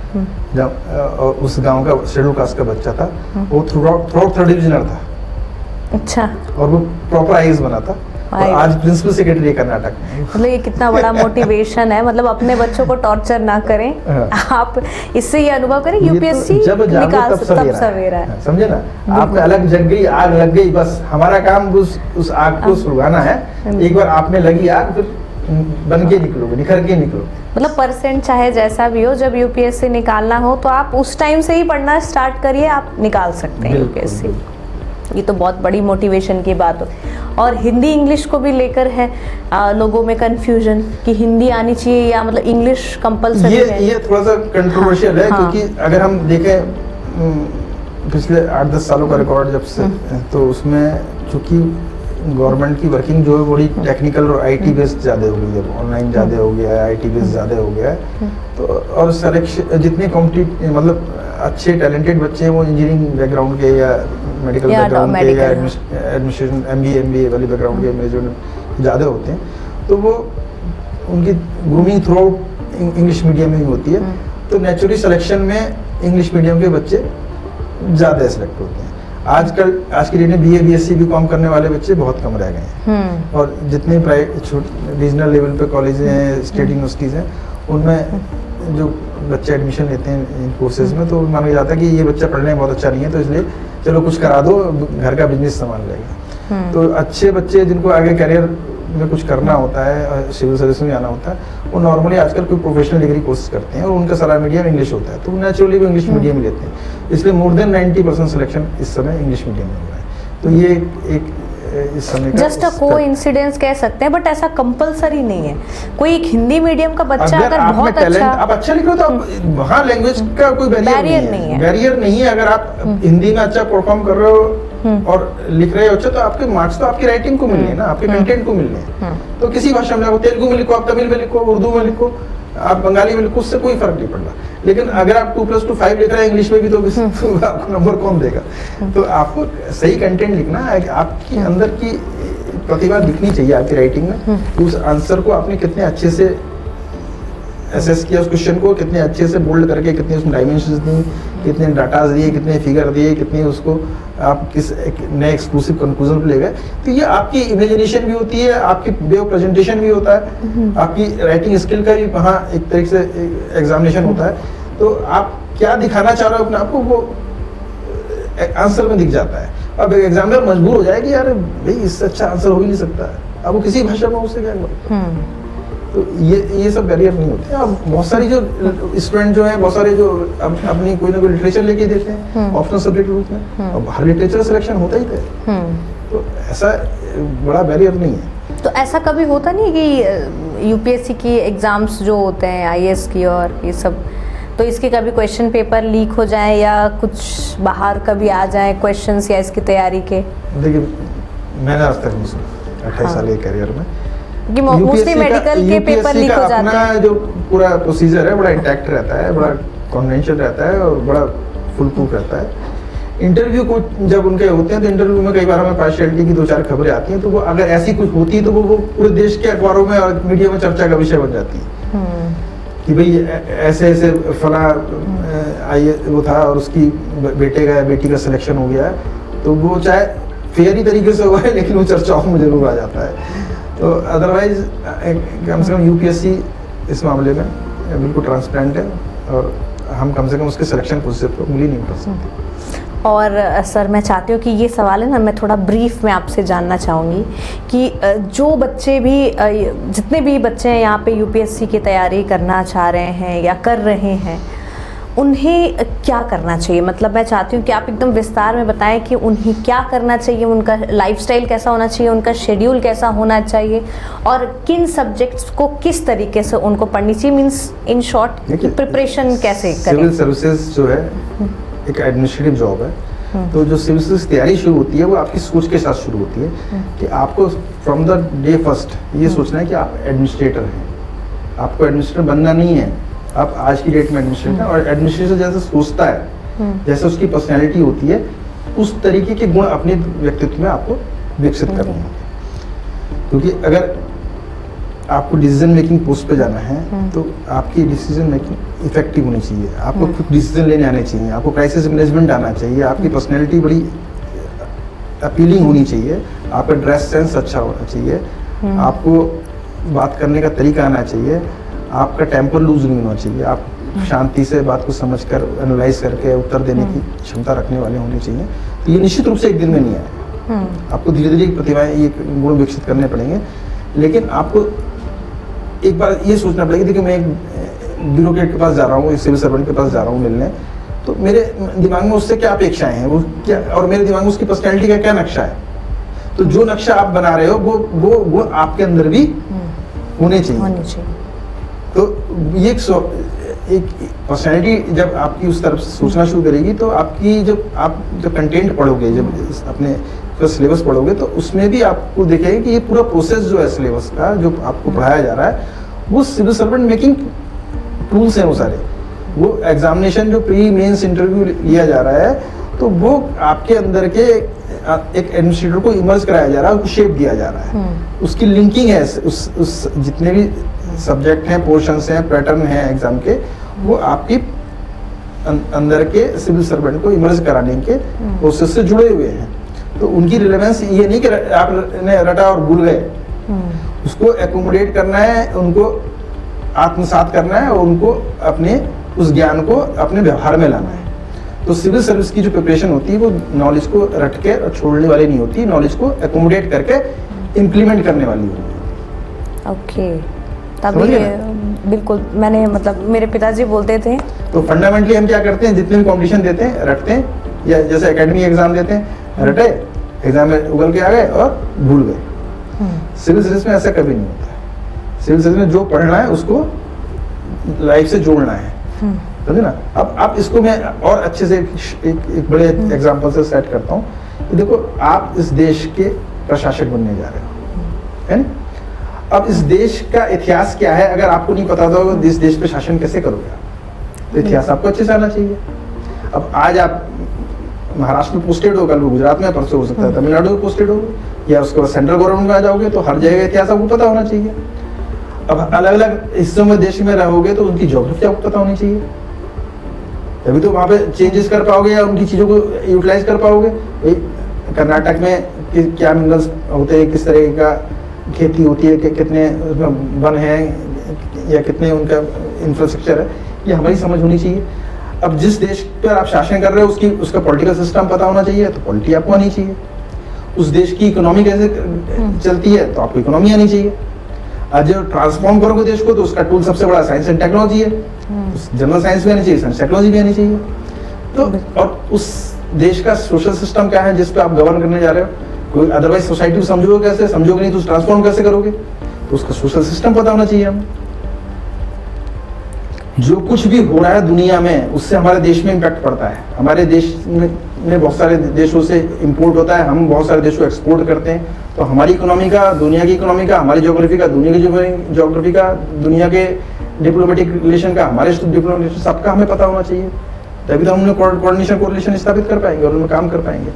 जब उस गांव का शेड्यूल कास्ट का बच्चा था, वो थ्रू थर्ड डिविजनर था। अच्छा। और वो प्रॉपर आईएएस बना था, और आज प्रिंसिपल सेक्रेटरी है कर्नाटक में। मतलब ये कितना बड़ा मोटिवेशन है, मतलब अपने बच्चों को टॉर्चर ना करें। आप इससे ये अनुभव करें यूपीएससी जब निकाल तब सवेरा है। समझे ना, आपने अलग जग गई, आग लग गई, बस हमारा काम उस आग को सुलगाना है। एक बार आप में लगी आग, फिर बन के निकलोगे, निखर के निकलोगे। मतलब परसेंट चाहे जैसा भी हो, जब यूपीएससी निकालना हो तो आप उस टाइम से ही पढ़ना स्टार्ट करिए, आप निकाल सकते हैं यूपीएससी। ये तो बहुत बड़ी मोटिवेशन की बात हो। और हिंदी इंग्लिश को भी लेकर है लोगों में कंफ्यूजन कि हिंदी आनी चाहिए या मतलब इंग्लिश कंपलसरी है। ये थोड़ा सा कंट्रोवर्शियल है, हाँ। क्योंकि अगर हम देखें पिछले 8-10 सालों का रिकॉर्ड जब से, तो उसमें चूंकि गवर्नमेंट की वर्किंग जो है बड़ी टेक्निकल और आईटी बेस्ड ज़्यादा हो गई है, ऑनलाइन ज़्यादा हो गया है, आईटी बेस्ड ज़्यादा हो गया है। तो और सिलेक्शन जितने मतलब अच्छे टैलेंटेड बच्चे हैं वो इंजीनियरिंग बैकग्राउंड के या मेडिकल बैकग्राउंड के या एडमिनिस्ट्रेशन एमबीए वाली बैकग्राउंड के मेजर ज़्यादा होते हैं, तो वो उनकी grooming through out English medium में ही होती है। तो नेचुरली सिलेक्शन में इंग्लिश मीडियम के बच्चे ज़्यादा सेलेक्ट होते हैं। आज की डेट में बीए बीएससी बीकॉम करने वाले बच्चे बहुत कम रह गए हैं। और जितने रीजनल लेवल पे कॉलेजें हैं, स्टेट यूनिवर्सिटीज़ हैं, उनमें जो बच्चे एडमिशन लेते हैं इन कोर्सेज में, तो माना जाता है कि ये बच्चा पढ़ने में बहुत अच्छा नहीं है, तो इसलिए चलो कुछ करा दो, घर का बिजनेस संभाल लेगा। तो अच्छे बच्चे जिनको आगे करियर में कुछ करना होता है, सिविल सर्विस में आना होता है, वो नॉर्मली आजकल कोई प्रोफेशनल डिग्री कोर्स करते हैं और उनका सारा मीडियम इंग्लिश होता है, तो नेचुरली वो इंग्लिश मीडियम ही लेते हैं। इसलिए मोर देन 90% सिलेक्शन इस समय इंग्लिश मीडियम में हो रहा है। तो ये एक इस समय का जस्ट अ कोइंसिडेंस कह सकते हैं, बट ऐसा कंपलसरी नहीं है। कोई एक हिंदी मीडियम का बच्चा अगर बहुत अच्छा, आप अच्छा लिख रहे हो तो वहाँ लैंग्वेज का कोई बैरियर नहीं है। बैरियर नहीं है। अगर आप हिंदी में अच्छा परफॉर्म कर रहे हो और लिख रहे हो अच्छा, तो आपके मार्क्स तो आपकी राइटिंग को मिलने हैं ना, आपके कंटेंट को मिलने हैं। तो किसी भाषा में, तेलुगु में लिखो, आप तमिल में लिखो, उर्दू में लिखो, आप बंगाली में लिखो, उससे कोई फर्क नहीं पड़ना। लेकिन अगर आप 2+2 5 लिख रहे हैं इंग्लिश में भी, तो आपको नंबर कौन देगा? तो आपको सही कंटेंट लिखना है, आपकी अंदर की प्रतिभा दिखनी चाहिए आपकी राइटिंग में। उस आंसर को आपने कितने अच्छे से एसेस किया, उस क्वेश्चन को कितने अच्छे से बोल्ड करके, कितने उसमें डायमेंशंस दी, कितने डाटाज दिए, कितने फिगर दिए, कितने उसको आप किस नए एक्सक्लूसिव कंक्लूजन पे ले गए। तो ये आपकी इमेजिनेशन भी होती है, आपकी वे ऑफ प्रेजेंटेशन भी होता है, आपकी राइटिंग स्किल का भी वहाँ एक तरीके से एग्जामिनेशन होता है। तो आप क्या दिखाना चाह रहे हो अपने आपको, वो आंसर में दिख जाता है। अब एग्जामिनर मजबूर हो जाएगी, यार भाई इससे अच्छा आंसर हो ही नहीं सकता है, अब वो किसी भाषा में उससे क्या। तो ये सब बैरियर नहीं होते हैं। अब बहुत सारी जो स्टूडेंट जो है, बहुत सारे जो अपनी कोई ना कोई लिटरेचर लेके देते हैं ऑप्शनल सब्जेक्ट रूप में, अब हर लिटरेचर सिलेक्शन होता ही था, तो ऐसा बड़ा बैरियर नहीं है। तो ऐसा कभी होता नहीं कि यूपीएससी की एग्जाम्स जो होते हैं आईएएस की और ये सब, तो इसके कभी क्वेश्चन पेपर लीक हो जाए या कुछ बाहर कभी आ जाए क्वेश्चंस या इसकी तैयारी के? देखिए, मैंने आज तक नहीं सुना 28 साल के करियर में कि मोस्टली मेडिकल के पेपर लीक हो जाते हैं। जो पूरा प्रोसीजर है बड़ा इंटैक्ट रहता है, बड़ा कॉन्वेंशनल रहता है और बड़ा फुल प्रूफ रहता है। इंटरव्यू को जब उनके होते हैं तो इंटरव्यू में कई बार हमें पार्शियलिटी की 2-4 खबरें आती हैं, तो वो अगर ऐसी कुछ होती है तो वो पूरे देश के अखबारों में और मीडिया में चर्चा का विषय बन जाती है कि भाई ऐसे ऐसे फला वो था और उसकी बेटी का सिलेक्शन हो गया है। तो वो चाहे फेयर ही तरीके से हुआ है, लेकिन वो चर्चाओं में जरूर आ जाता है। तो अदरवाइज कम से कम यूपीएससी इस मामले में बिल्कुल ट्रांसपेरेंट है और हम कम से कम उसके सिलेक्शन प्रोसेस पर उंगली नहीं कर सकते। और सर मैं चाहती हूँ कि ये सवाल है ना, मैं थोड़ा ब्रीफ में आपसे जानना चाहूँगी कि जो बच्चे भी, जितने भी बच्चे हैं यहाँ पे यूपीएससी की तैयारी करना चाह रहे हैं या कर रहे हैं, उन्हें क्या करना चाहिए? मतलब मैं चाहती हूँ कि आप एकदम विस्तार में बताएं कि उन्हें क्या करना चाहिए, उनका लाइफस्टाइल कैसा होना चाहिए, उनका शेड्यूल कैसा होना चाहिए और किन सब्जेक्ट्स को किस तरीके से उनको पढ़नी चाहिए, मीन्स इन शॉर्ट प्रिपरेशन कैसे करें। सिविल सर्विसेज जो है एक एडमिनिस्ट्रेटिव जॉब है, तो जो सिविल सर्विस तैयारी शुरू होती है वो आपकी सोच के साथ शुरू होती है कि आपको फ्रॉम द डे फर्स्ट ये सोचना है कि आप एडमिनिस्ट्रेटर हैं। आपको एडमिनिस्ट्रेटर बनना नहीं है, आप आज की डेट में एडमिनिस्ट्रेटर, और एडमिनिस्ट्रेटर जैसे सोचता है, जैसे उसकी पर्सनैलिटी होती है, उस तरीके के गुण अपने व्यक्तित्व में आपको विकसित करने हैं। क्योंकि अगर आपको डिसीजन मेकिंग पोस्ट पे जाना है तो आपकी डिसीजन मेकिंग इफेक्टिव होनी चाहिए, आपको खुद डिसीजन लेने आने चाहिए, आपको क्राइसिस मैनेजमेंट आना चाहिए, आपकी पर्सनैलिटी बड़ी अपीलिंग होनी चाहिए, आपका ड्रेस सेंस अच्छा होना चाहिए, आपको बात करने का तरीका आना चाहिए, आपका टेम्पर लूज नहीं होना चाहिए, आप शांति से बात को समझकर एनालाइज करके उत्तर देने की क्षमता रखने वाले होने चाहिए। तो ये निश्चित रूप से एक दिन में नहीं आए, आपको धीरे धीरे प्रतिभाएं ये गुण विकसित करने पड़ेंगे। लेकिन आपको एक बार ये सोचना पड़ेगा, देखिए मैं एक ब्यूरोक्रेट के पास जा रहा हूँ, एक सिविल सर्वेंट के पास जा रहा हूँ मिलने, तो मेरे दिमाग में उससे क्या अपेक्षाएं हैं, वो क्या, और मेरे दिमाग में उसकी पर्सनैलिटी का क्या नक्शा है। तो जो नक्शा आप बना रहे हो वो आपके अंदर भी होने चाहिए। तो ये एक पर्सनैलिटी जब आपकी उस तरफ से सोचना शुरू करेगी, तो आपकी जब कंटेंट पढ़ोगे, जब अपने सिलेबस पढ़ोगे, तो उसमें भी आपको दिखेगा कि ये पूरा प्रोसेस जो है सिलेबस का, जो आपको पढ़ाया जा रहा है, वो सिविल सर्वेंट मेकिंग टूल्स हैं वो सारे। वो एग्जामिनेशन जो प्री मेंस इंटरव्यू लिया जा रहा है, तो वो आपके अंदर के एक एडमिनिस्ट्रेटर को इमर्ज कराया जा रहा है, उसको शेप दिया जा रहा है, उसकी लिंकिंग है उस जितने भी सब्जेक्ट हैं, पोर्शंस हैं, पैटर्न हैं एग्जाम के, वो आपकी अंदर के सिविल सर्वेंट को इमर्ज कराने के प्रोसेस से जुड़े हुए हैं। तो उनकी रिलेवेंस ये नहीं कि आपने रटा और भूल गए, उसको एकोमोडेट करना है, उनको आत्मसात करना है और उनको अपने उस ज्ञान को अपने व्यवहार में लाना है। तो सिविल सर्विस की जो प्रिपरेशन होती है वो नॉलेज को रट के छोड़ने वाली नहीं होती, नॉलेज को एकोमोडेट करके इम्प्लीमेंट करने वाली होती है। समझ तभी गए बिल्कुल मैंने मतलब मेरे पिताजी बोलते थे। तो फंडामेंटली हम क्या करते हैं, जितने भी कंपटीशन देते हैं रटते हैं, या जैसे एकेडमिक एग्जाम देते हैं, रटे एग्जाम में उगल के आ गए और भूल गए। सिविल सर्विस में ऐसा कभी नहीं होता है। सिविल सर्विस में जो पढ़ना है उसको लाइफ से जोड़ना है, समझे ना। अब आप इसको मैं और अच्छे से एक बड़े एग्जाम्पल से सेट करता हूँ कि देखो आप इस देश के प्रशासक बनने जा रहे हो, है ना। अब इस देश का इतिहास क्या है अगर आपको नहीं पता तो इस देश पे शासन कैसे करोगे आप, तो इतिहास आपको अच्छे से आना चाहिए। अब आज आप महाराष्ट्र में पोस्टेड हो, कल वो गुजरात में, परसों हो सकता है तमिलनाडु में पोस्टेड हो, या उसके बाद सेंट्रल गवर्नमेंट में आ जाओगे, तो हर जगह इतिहास आपको पता होना चाहिए। अब अलग अलग हिस्सों में देश में रहोगे तो उनकी ज्योग्राफी आपको पता होनी चाहिए, तभी तो वहाँ पे चेंजेस कर पाओगे या उनकी चीज़ों को यूटिलाइज कर पाओगे। कर्नाटक में क्या मिनरल्स होते हैं, किस तरह का खेती होती है, कितने उसमें वन है या कितने उनका इंफ्रास्ट्रक्चर है, ये हमारी समझ होनी चाहिए। अब जिस देश पर आप शासन कर रहे हो उसका पॉलिटिकल सिस्टम पता होना चाहिए, तो पॉलिटी आपको आनी चाहिए। उस देश की इकोनॉमी कैसे चलती है तो आपको इकोनॉमी आनी चाहिए। आज जो ट्रांसफॉर्म करोगे देश को तो उसका टूल सबसे बड़ा साइंस एंड टेक्नोलॉजी है, जनरल साइंस भी आनी चाहिए, साइंस टेक्नोलॉजी भी आनी चाहिए। तो और उस देश का सोशल सिस्टम क्या है जिस पे आप गवर्न करने जा रहे हो, कोई अदरवाइज सोसाइटी को समझोगे कैसे, समझोगे नहीं तो ट्रांसफॉर्म कैसे करोगे, तो उसका सोशल सिस्टम पता होना चाहिए हमें। जो कुछ भी हो रहा है दुनिया में उससे हमारे देश में इम्पैक्ट पड़ता है। हमारे देश में बहुत सारे देशों से इंपोर्ट होता है, हम बहुत सारे देशों को एक्सपोर्ट करते हैं, तो हमारी इकोनॉमी का, दुनिया की इकोनॉमी का, हमारी ज्योग्राफी का, दुनिया की ज्योग्राफी का, दुनिया के डिप्लोमेटिक रिलेशन का, हमारे डिप्लोमेटिक रिलेशन, सबका हमें पता होना चाहिए, तभी तो हम कोऑर्डिनेशन कोरिलेशन स्थापित कर पाएंगे और उनमें काम कर पाएंगे।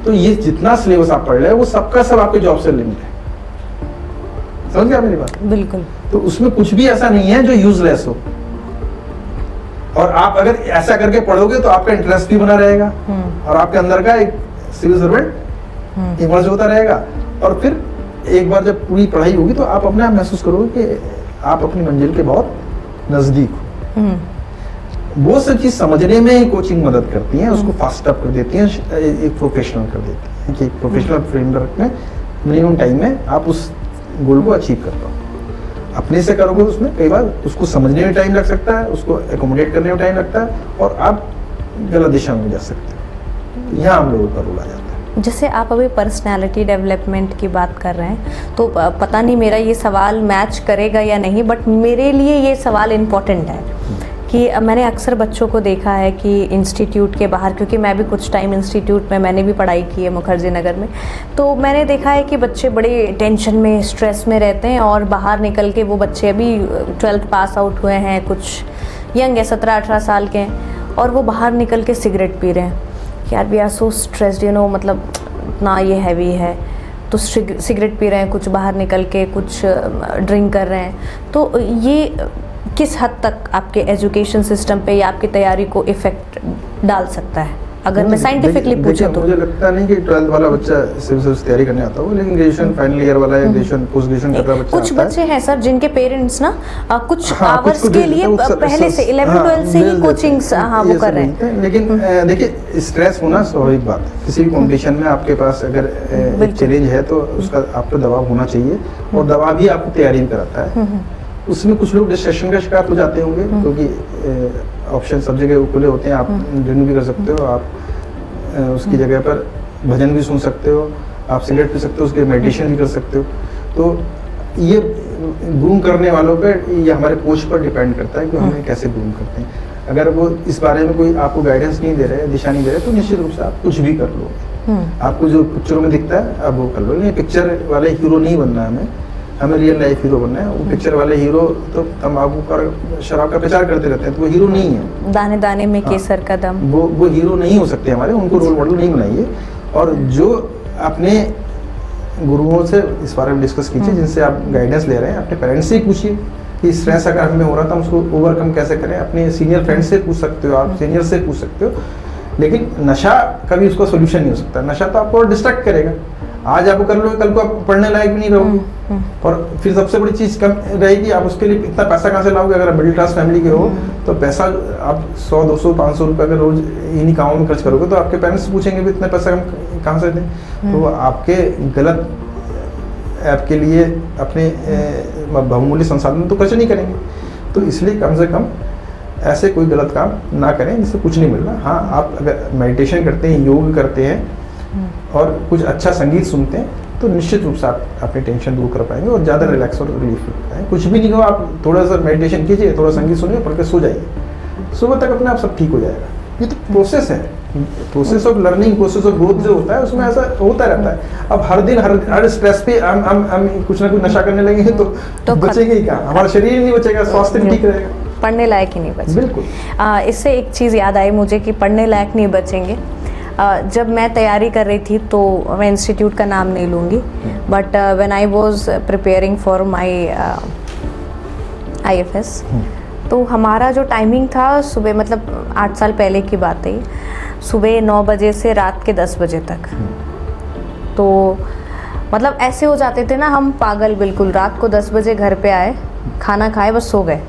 तो ये जितना सिलेबस आप पढ़ रहे हैं वो सबका सब आपके जॉब से लिंक्ड है, समझ गए मेरी बात? बिल्कुल। तो उसमें कुछ भी ऐसा नहीं है जो यूजलेस हो, और आप अगर ऐसा करके पढ़ोगे तो आपका इंटरेस्ट भी बना रहेगा और आपके अंदर का एक सिविल सर्वेंट इमर्ज होता रहेगा। और फिर एक बार जब पूरी पढ़ाई होगी तो आप अपने आप महसूस करोगे कि आप अपनी मंजिल के बहुत नजदीक हो। वो सब चीज समझने में ही कोचिंग मदद करती है, उसको फास्ट अप कर देती है, एक प्रोफेशनल कर देती है कि प्रोफेशनल फ्रेमवर्क में मिनिमम टाइम में आप उस गोल को अचीव कर पाओ। अपने से करोगे उसमें कई बार उसको समझने में टाइम लग सकता है, उसको एकोमोडेट करने में टाइम लगता है और आप गलत दिशा में जा सकते हो। तो यहाँ हम लोगों का रोल आ जाता है। जैसे आप अभी पर्सनालिटी डेवलपमेंट की बात कर रहे हैं तो पता नहीं मेरा ये सवाल मैच करेगा या नहीं, बट मेरे लिए ये सवाल इम्पोर्टेंट है कि मैंने अक्सर बच्चों को देखा है कि इंस्टीट्यूट के बाहर, क्योंकि मैं भी कुछ टाइम इंस्टीट्यूट में मैंने भी पढ़ाई की है मुखर्जी नगर में, तो मैंने देखा है कि बच्चे बड़े टेंशन में, स्ट्रेस में रहते हैं और बाहर निकल के वो बच्चे अभी 12th पास आउट हुए हैं, कुछ यंग है, 17-18 साल के हैं, और वो बाहर निकल के सिगरेट पी रहे हैं। यार we are so stressed, you know, मतलब इतना ये हैवी है, तो सिगरेट पी रहे हैं, कुछ बाहर निकल के कुछ ड्रिंक कर रहे हैं। तो ये किस हद तक आपके एजुकेशन सिस्टम पे या आपकी तैयारी को इफेक्ट डाल सकता है, अगर मैं साइंटिफिकली पूछूं तो? मुझे लगता नहीं कि 12th वाला बच्चा सिविल सर्विस तैयारी करने आता हो, लेकिन ग्रेजुएशन फाइनल ईयर वाला या ग्रेजुएशन पोस्ट ग्रेजुएशन कर रहा बच्चा कुछ बच्चे हैं सर जिनके पेरेंट्स ना कुछ आवर्स के लिए पहले से 11-12 से ही कोचिंग वो कर रहे हैं। लेकिन देखिए स्ट्रेस होना स्वाभाविक बात है, किसी भी कॉम्पिटिशन में आपके पास अगर चैलेंज है तो उसका आप पे दबाव होना चाहिए, और दबाव भी आपको तैयारी भी कराता है। उसमें कुछ लोग डिस्ट्रैक्शन का शिकार हो जाते होंगे, क्योंकि ऑप्शन सब जगह खुले होते हैं, आप ड्रिंक भी कर सकते हो, आप उसकी जगह पर भजन भी सुन सकते हो, आप सिगरेट पी सकते हो, उसके मेडिटेशन भी कर सकते हो। तो ये ग्रूम करने वालों पे या हमारे कोच पर डिपेंड करता है कि हमें कैसे ग्रूम करते हैं। अगर वो इस बारे में कोई आपको गाइडेंस नहीं दे रहे, दिशा नहीं दे रहे, तो निश्चित रूप से आप कुछ भी कर लो। आपको जो पिक्चरों में दिखता है आप वो कर लो, नहीं पिक्चर वाले हीरो नहीं बनना है, हमें रियल लाइफ हीरो बनना है। वो पिक्चर वाले हीरो तो तंबाकू का, शराब का प्रचार करते रहते हैं, तो वो हीरो नहीं है। दाने दाने में केसर का दम, वो हीरो नहीं हो सकते हमारे, उनको रोल मॉडल नहीं बनाइए। और जो अपने गुरुओं से इस बारे में डिस्कस कीजिए, जिनसे आप गाइडेंस ले रहे हैं, अपने पेरेंट्स से ही पूछिए कि स्ट्रेस अगर हमें हो रहा था उसको ओवरकम कैसे करें। अपने सीनियर फ्रेंड से पूछ सकते हो, आप सीनियर से पूछ सकते हो, लेकिन नशा कभी उसका सोल्यूशन नहीं हो सकता। नशा तो आपको डिस्ट्रैक्ट करेगा, आज आपको कर लो, कल को आप पढ़ने लायक भी नहीं रहोगे, और फिर सबसे बड़ी चीज कम रहेगी, आप उसके लिए इतना पैसा कहाँ से लाओगे? अगर आप मिडिल क्लास फैमिली के हो तो पैसा आप 100, 200, 500 रुपये अगर रोज इन्हीं कामों में खर्च करोगे तो आपके पेरेंट्स पूछेंगे भी इतना पैसा हम कहाँ से दें। तो आपके गलत आपके लिए अपने बहुमूल्य संसाधन तो खर्च नहीं करेंगे। तो इसलिए कम से कम ऐसे कोई गलत काम ना करें जिससे कुछ नहीं मिल रहा। हाँ, आप अगर मेडिटेशन करते हैं, योग करते हैं और कुछ अच्छा संगीत सुनते हैं तो निश्चित रूप से आप अपनी टेंशन दूर कर पाएंगे और ज़्यादा रिलैक्स और रिलीफ फील कर पाएंगे। कुछ भी नहीं हो, आप थोड़ा सा मेडिटेशन कीजिए, थोड़ा संगीत सुनिए, पढ़ के सो जाइए, सुबह तक अपने आप सब ठीक हो जाएगा। ये तो प्रोसेस है, process of learning, process of growth जो होता है उसमें ऐसा होता रहता है। अब हर दिन हर स्ट्रेस पे हम कुछ ना कुछ नशा करने लगेंगे तो बचेंगे ही कहाँ, हमारा शरीर ही नहीं बचेगा, स्वास्थ्य भी ठीक रहेगा, पढ़ने लायक ही नहीं बचेंगे। बिल्कुल। इससे एक चीज़ याद आई मुझे कि पढ़ने लायक नहीं बचेंगे। जब मैं तैयारी कर रही थी तो मैं इंस्टीट्यूट का नाम नहीं लूँगी, but when I was preparing for my IFS, तो हमारा जो टाइमिंग था सुबह, मतलब 8 साल पहले की बात है, सुबह 9 बजे से रात के 10 बजे तक। तो मतलब ऐसे हो जाते थे ना हम पागल, बिल्कुल रात को 10 बजे घर पे आए, खाना खाए, बस सो गए,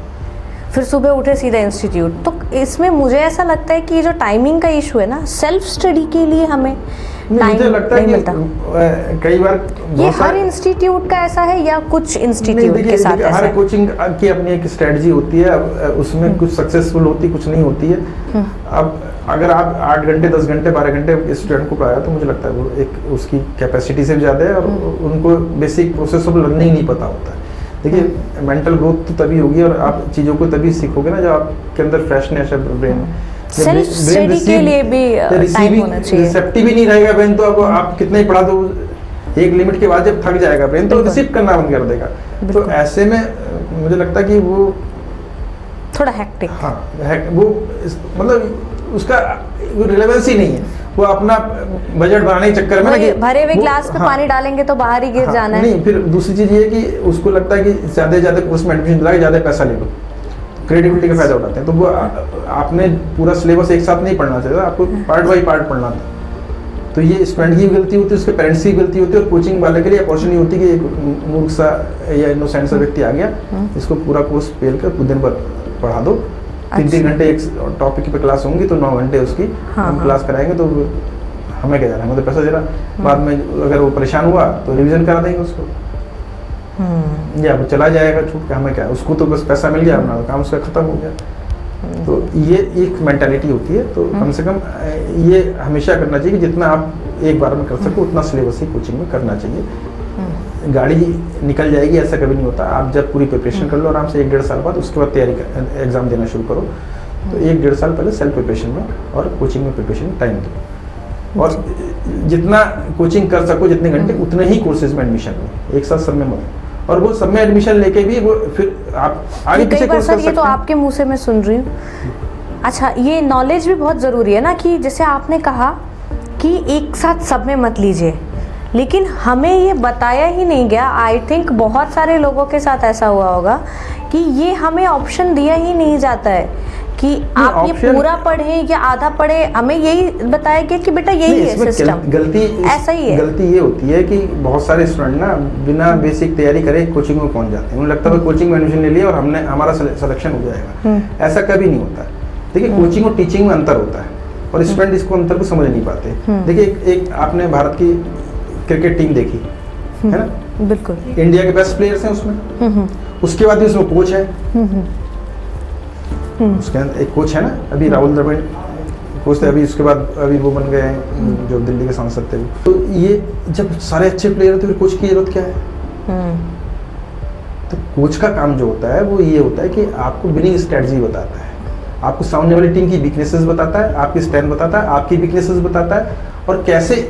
फिर सुबह उठे सीधा इंस्टीट्यूट। तो इसमें मुझे ऐसा लगता है कि ये जो टाइमिंग का इशू है ना, सेल्फ स्टडी के लिए हमें मुझे लगता है कि कई बार ये हर इंस्टीट्यूट का ऐसा है या कुछ इंस्टीट्यूट के साथ ऐसा हर है? कोचिंग की अपनी एक स्ट्रेटजी होती है, उसमें कुछ सक्सेसफुल होती है, कुछ नहीं होती है। अब अगर आप 8 घंटे 10 घंटे 12 घंटे स्टूडेंट को पढ़ाया तो मुझे लगता है वो एक उसकी कैपेसिटी से भी ज़्यादा है और उनको बेसिक प्रोसेस ऑफ लर्निंग नहीं पता होता है। देखिए, मेंटल ग्रोथ तो तभी होगी और आप चीज़ों को तभी सीखोगे ना जब आपके अंदर फ्रेशनेस है, ब्रेन सेल्फ स्टडी के लिए भी टाइम होना चाहिए। रिसेप्टिव ही नहीं रहेगा ब्रेन तो आप कितना ही पढ़ा दो, एक लिमिट के बाद जब थक जाएगा ब्रेन तो रिसीव करना बंद कर देगा। तो ऐसे में मुझे लगता है कि वो थोड़ा हेक्टिक, हाँ, वो मतलब उसका रिलेवेंस ही नहीं है, वो अपना बजट बढ़ाने के चक्कर में ना भरे हुए ग्लास में पानी डालेंगे तो बाहर ही गिर जाना है। नहीं, फिर दूसरी चीज़ ये है कि उसको लगता है कि ज़्यादा से ज़्यादा कोर्स में एडमिशन दिला के ज़्यादा पैसा ले लो, क्रेडिबिलिटी का फायदा उठाते हैं। तो वो आपने पूरा सिलेबस एक साथ नहीं पढ़ना चाहिए, आपको पार्ट बाई पार्ट पढ़ना था। तो ये स्टूडेंट की गलती होती है, उसके पेरेंट्स की गलती होती है और कोचिंग वाले के लिए अपॉर्चुनिटी होती है कि एक मूर्ख सा या इनोसेंट सा व्यक्ति आ गया, इसको पूरा कोर्स पेल कर कुछ दिन भर पढ़ा दो। 3 घंटे एक टॉपिक पे क्लास होंगी तो 9 घंटे उसकी हम क्लास कराएंगे, तो हमें क्या जा रहा है, मतलब पैसा दे रहा। बाद में अगर वो परेशान हुआ तो रिवीजन करा देंगे उसको, या वो चला जाएगा छूट के, हमें क्या, उसको तो बस पैसा मिल गया, अपना काम उसका खत्म हो गया। तो ये एक मेंटालिटी होती है। तो कम से कम ये हमेशा करना चाहिए कि जितना आप एक बार में कर सको उतना सिलेबस ही कोचिंग में करना चाहिए। गाड़ी निकल जाएगी ऐसा कभी नहीं होता। आप जब पूरी प्रिपरेशन कर लो आराम से 1-1.5 साल बाद, उसके बाद तैयारी एग्जाम देना शुरू करो। तो 1-1.5 साल पहले सेल्फ प्रिपरेशन में और कोचिंग में प्रिपरेशन में टाइम दो, और जितना कोचिंग कर सको जितने घंटे उतने ही कोर्सेज में एडमिशन लो, एक साथ सब में मत। और वो सब में एडमिशन लेके भी वो फिर आप आगे पीछे कोर्स कर सकते हैं। ये तो आपके मुंह से मैं सुन रही हूँ। अच्छा, ये नॉलेज भी बहुत ज़रूरी है ना, कि जैसे आपने कहा कि एक साथ सब में मत लीजिए, लेकिन हमें ये बताया ही नहीं गया। आई थिंक बहुत सारे लोगों के साथ ऐसा हुआ होगा कि ये हमें ऑप्शन दिया ही नहीं जाता है कि आप ये पूरा पढ़ें या आधा पढ़े। हमें यही बताया गया कि बेटा यही है सिस्टम। गलती ऐसा ही है। गलती ये होती है कि बहुत सारे स्टूडेंट ना बिना बेसिक तैयारी करे कोचिंग में पहुंच जाते हैं। उन्हें लगता है कोचिंग में एडमिशन ले लिया और हमारा सिलेक्शन हो जाएगा। ऐसा कभी नहीं होता। देखिए, कोचिंग और टीचिंग में अंतर होता है और स्टूडेंट इसको अंतर को समझ नहीं पाते। देखिए, एक आपने भारत की क्रिकेट टीम देखी है ना, बिल्कुल इंडिया के बेस्ट प्लेयर्स हैं उसमें। उसके बाद भी उसमें कोच है, उसके अंदर एक कोच है ना, अभी राहुल द्रविड़ कोच थे, अभी उसके बाद अभी वो बन गए हैं जो दिल्ली के सांसद थे। तो ये जब सारे अच्छे प्लेयर हैं तो फिर कोच की जरूरत क्या है? तो कोच का काम जो होता है वो ये होता है कि आपको विनिंग स्ट्रेटजी बताता है, आपको सामने वाली टीम की वीकनेसेस बताता है, आपकी स्ट्रेंथ बताता है, आपकी वीकनेसेस बताता है, और कैसे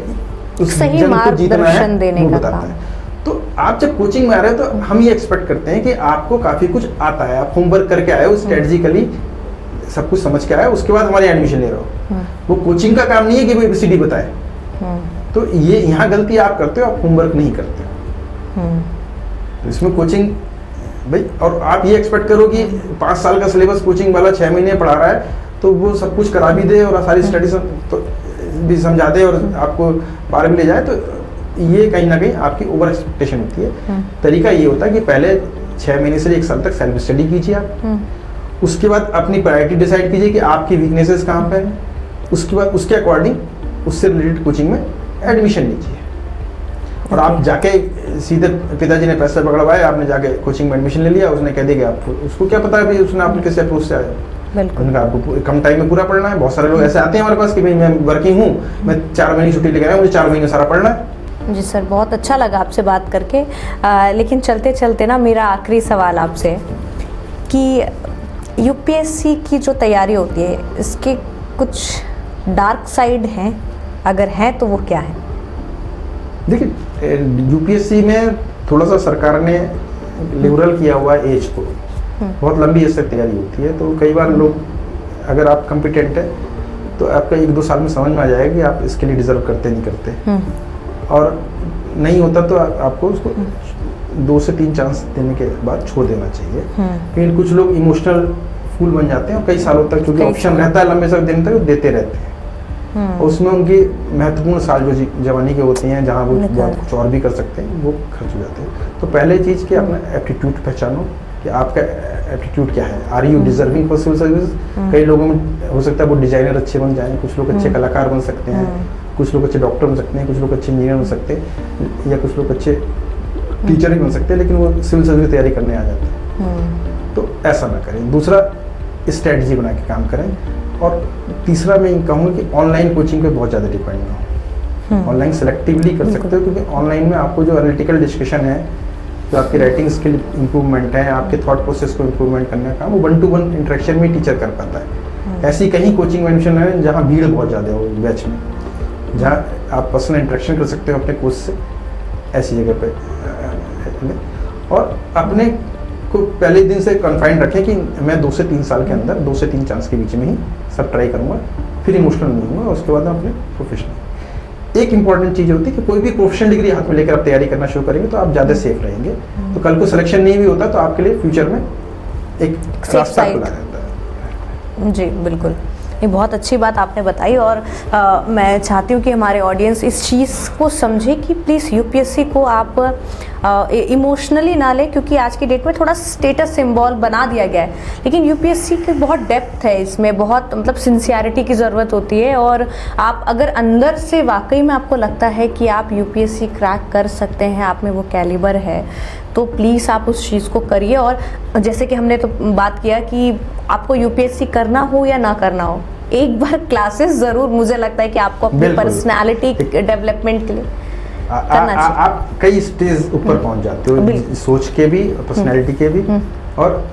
उस सही जंग को जीतना है देने वो का बताता काम। है। तो आप जब कोचिंग में आ रहे हो तो हम ये एक्सपेक्ट करते हैं कि आपको काफी कुछ आता है, आप होमवर्क करके आए हो, स्ट्रेटजिकली सब कुछ समझ के आए हो, उसके बाद हमारे एडमिशन ले रहे हो। वो कोचिंग का काम नहीं है कि वो ABCD बताए। तो ये यहाँ गलती आप करते हो, आप होमवर्क नहीं करते हो। तो इसमें कोचिंग भाई, और आप ये एक्सपेक्ट करो कि 5 साल का सिलेबस कोचिंग वाला 6 महीने पढ़ा रहा है तो वो सब कुछ करा भी दे और सारी स्टडी तो भी समझा दे और आपको बाहर भी ले जाए, तो ये कहीं ना कहीं आपकी ओवर एक्सपेक्टेशन होती है। तरीका ये होता है कि पहले 6 महीने से 1 साल तक सेल्फ स्टडी कीजिए आप। उसके बाद अपनी प्रायोरिटी डिसाइड कीजिए कि आपकी वीकनेसेस कहाँ पे हैं। उसके बाद उसके अकॉर्डिंग उससे रिलेटेड कोचिंग में एडमिशन लीजिए। और आप जाके सीधे पिताजी ने पैसे पकड़वाए, आपने जाके कोचिंग में एडमिशन ले लिया, उसने कह दिया कि आप, उसको क्या पता है भाई उसने आपने किस अप्रोच से आया। बिल्कुल। उनका आपको कम टाइम में पूरा पढ़ना है। बहुत सारे लोग ऐसे आते हैं हमारे पास कि भाई मैं वर्किंग हूँ, मैं 4 महीने छुट्टी लेके आया, मुझे 4 महीने सारा पढ़ना है। जी सर, बहुत अच्छा लगा आपसे बात करके। लेकिन चलते चलते ना मेरा आखिरी सवाल आपसे कि यूपीएससी की जो तैयारी होती है इसके कुछ डार्क साइड हैं, अगर हैं तो वो क्या है? देखिए यूपीएससी में थोड़ा सा सरकार ने लिबरल किया हुआ है एज को, बहुत लंबी एज से तैयारी होती है, तो कई बार लोग, अगर आप कॉम्पिटेंट है तो आपका 1-2 साल में समझ में आ जाएगा कि आप इसके लिए डिजर्व करते नहीं करते, और नहीं होता तो आपको उसको 2 से 3 चांस देने के बाद छोड़ देना चाहिए। लेकिन कुछ लोग इमोशनल फूल बन जाते हैं और कई सालों तक, क्योंकि ऑप्शन रहता है लंबे समय दिन तक, देते रहते हैं। उसमें उनकी महत्वपूर्ण साल जो जवानी के होते हैं, जहाँ वो कुछ और भी कर सकते हैं, वो खर्च हो जाते हैं। तो पहले चीज़ कि अपना एप्टीट्यूड पहचानो कि आपका एप्टीट्यूड क्या है। Are you deserving for civil service? कई लोगों में हो सकता है वो डिजाइनर अच्छे बन जाएं, कुछ लोग अच्छे कलाकार बन सकते हैं, कुछ लोग अच्छे डॉक्टर बन सकते हैं, कुछ लोग अच्छे इंजीनियर बन सकते हैं, या कुछ लोग अच्छे टीचर भी बन सकते हैं, लेकिन वो सिविल सर्विस की तैयारी करने आ जाते हैं। तो ऐसा ना करें। दूसरा, स्ट्रेटजी बना के काम करें। और तीसरा मैं ये कहूँगा कि ऑनलाइन कोचिंग पे बहुत ज़्यादा डिपेंड ना हो। ऑनलाइन सेलेक्टिवली कर सकते हो, क्योंकि ऑनलाइन में आपको जो एनालिटिकल डिस्कशन है, जो आपकी राइटिंग स्किल इंप्रूवमेंट है, आपके थॉट प्रोसेस को इंप्रूवमेंट करने का काम, वो 1-to-1 इंटरेक्शन में टीचर कर पाता है। ऐसी कहीं कोचिंग में एडमिशन है जहाँ भीड़ बहुत ज़्यादा हो बैच में, जहाँ आप पर्सनल इंटरेक्शन कर सकते हो अपने कोच से, ऐसी जगह पे। और अपने को पहले दिन से कन्फाइंड रखें कि मैं 2 से 3 साल के अंदर 2 से 3 चांस के बीच में ही सब ट्राई करूँगा, फिर इमोशनल नहीं होगा, उसके बाद अपने प्रोफेशनल। एक इंपॉर्टेंट चीज़ होती है कि कोई भी प्रोफेशनल डिग्री हाथ में लेकर आप तैयारी करना शुरू करेंगे तो आप ज़्यादा सेफ रहेंगे। तो कल को सिलेक्शन नहीं भी होता तो आपके लिए फ्यूचर में एक रास्ता खुला रहता है। जी बिल्कुल, ये बहुत अच्छी बात आपने बताई। और मैं चाहती हूँ कि हमारे ऑडियंस इस चीज़ को समझे कि प्लीज़ यूपीएससी को आप इमोशनली ना लें, क्योंकि आज की डेट में थोड़ा स्टेटस सिंबल बना दिया गया है, लेकिन यूपीएससी की बहुत डेप्थ है, इसमें बहुत मतलब सिंसियरिटी की ज़रूरत होती है। और आप अगर अंदर से वाकई में आपको लगता है कि आप यूपीएससी क्रैक कर सकते हैं, आप में वो कैलिबर है, तो प्लीज़ आप उस चीज़ को करिए। और जैसे कि हमने तो बात किया कि आपको यूपीएससी करना हो या ना करना हो, एक बार क्लासेस ज़रूर, मुझे लगता है कि आपको अपनी पर्सनालिटी डेवलपमेंट के लिए करना चाहिए। आप कई स्टेज ऊपर पहुंच जाते हो, सोच के भी, पर्सनालिटी के भी, और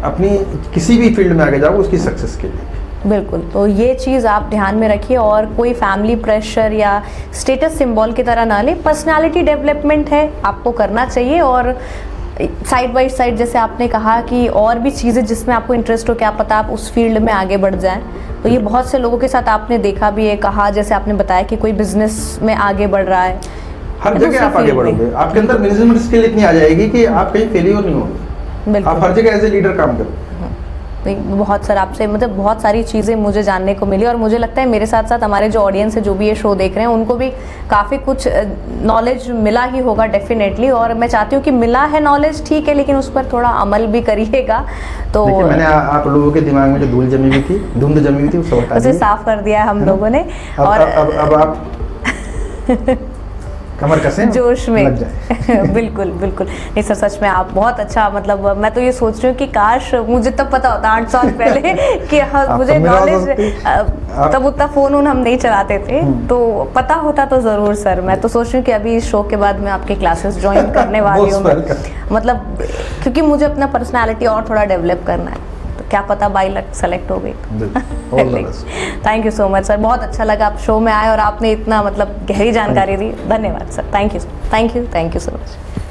अपनी किसी भी फील्ड में आगे जाओ उसकी सक्सेस के लिए। बिल्कुल, तो ये चीज़ आप ध्यान में रखिए और कोई फैमिली प्रेशर या स्टेटस सिंबल की तरह ना ले। पर्सनालिटी डेवलपमेंट है, आपको करना चाहिए। और साइड बाय साइड, जैसे आपने कहा कि और भी चीज़ें जिसमें आपको इंटरेस्ट हो, क्या पता आप उस फील्ड में आगे बढ़ जाएं। तो ये बहुत से लोगों के साथ आपने देखा भी है, कहा जैसे आपने बताया कि कोई बिजनेस में आगे बढ़ रहा है, हर जगह आप आगे बढ़ोगे, आपके अंदर मैनेजमेंट स्किल इतनी आ जाएगी कि आप कहीं फेलियर नहीं होंगे, आप हर जगह एज ए लीडर काम करो। बहुत सारा आपसे मतलब बहुत सारी चीज़ें मुझे जानने को मिली, और मुझे लगता है मेरे साथ साथ हमारे जो ऑडियंस है, जो भी ये शो देख रहे हैं, उनको भी काफ़ी कुछ नॉलेज मिला ही होगा डेफिनेटली। और मैं चाहती हूँ कि मिला है नॉलेज, ठीक है, लेकिन उस पर थोड़ा अमल भी करिएगा। तो मैंने आप लोगों के दिमाग में जो धूल जमी हुई थी, धुंध जमी हुई थी, उसे साफ कर दिया हम लोगों ने। और अब आप कमर कसें, जोश में लग जाए। बिल्कुल बिल्कुल। नहीं सर, सच में आप बहुत अच्छा, मतलब मैं तो ये सोच रही हूँ कि काश मुझे तब पता होता 8 साल पहले कि हाँ मुझे नॉलेज, तब उतना फ़ोन हम नहीं चलाते थे, तो पता होता तो ज़रूर सर। मैं तो सोच रही हूँ कि अभी इस शो के बाद मैं आपके क्लासेस ज्वाइन करने वाली हूँ, मतलब क्योंकि मुझे अपना पर्सनैलिटी और थोड़ा डेवलप करना है, तो क्या पता बाई लक सेलेक्ट हो गई। Thank you so much sir, बहुत अच्छा लगा आप शो में आए और आपने इतना मतलब गहरी जानकारी दी। धन्यवाद sir, thank you so much.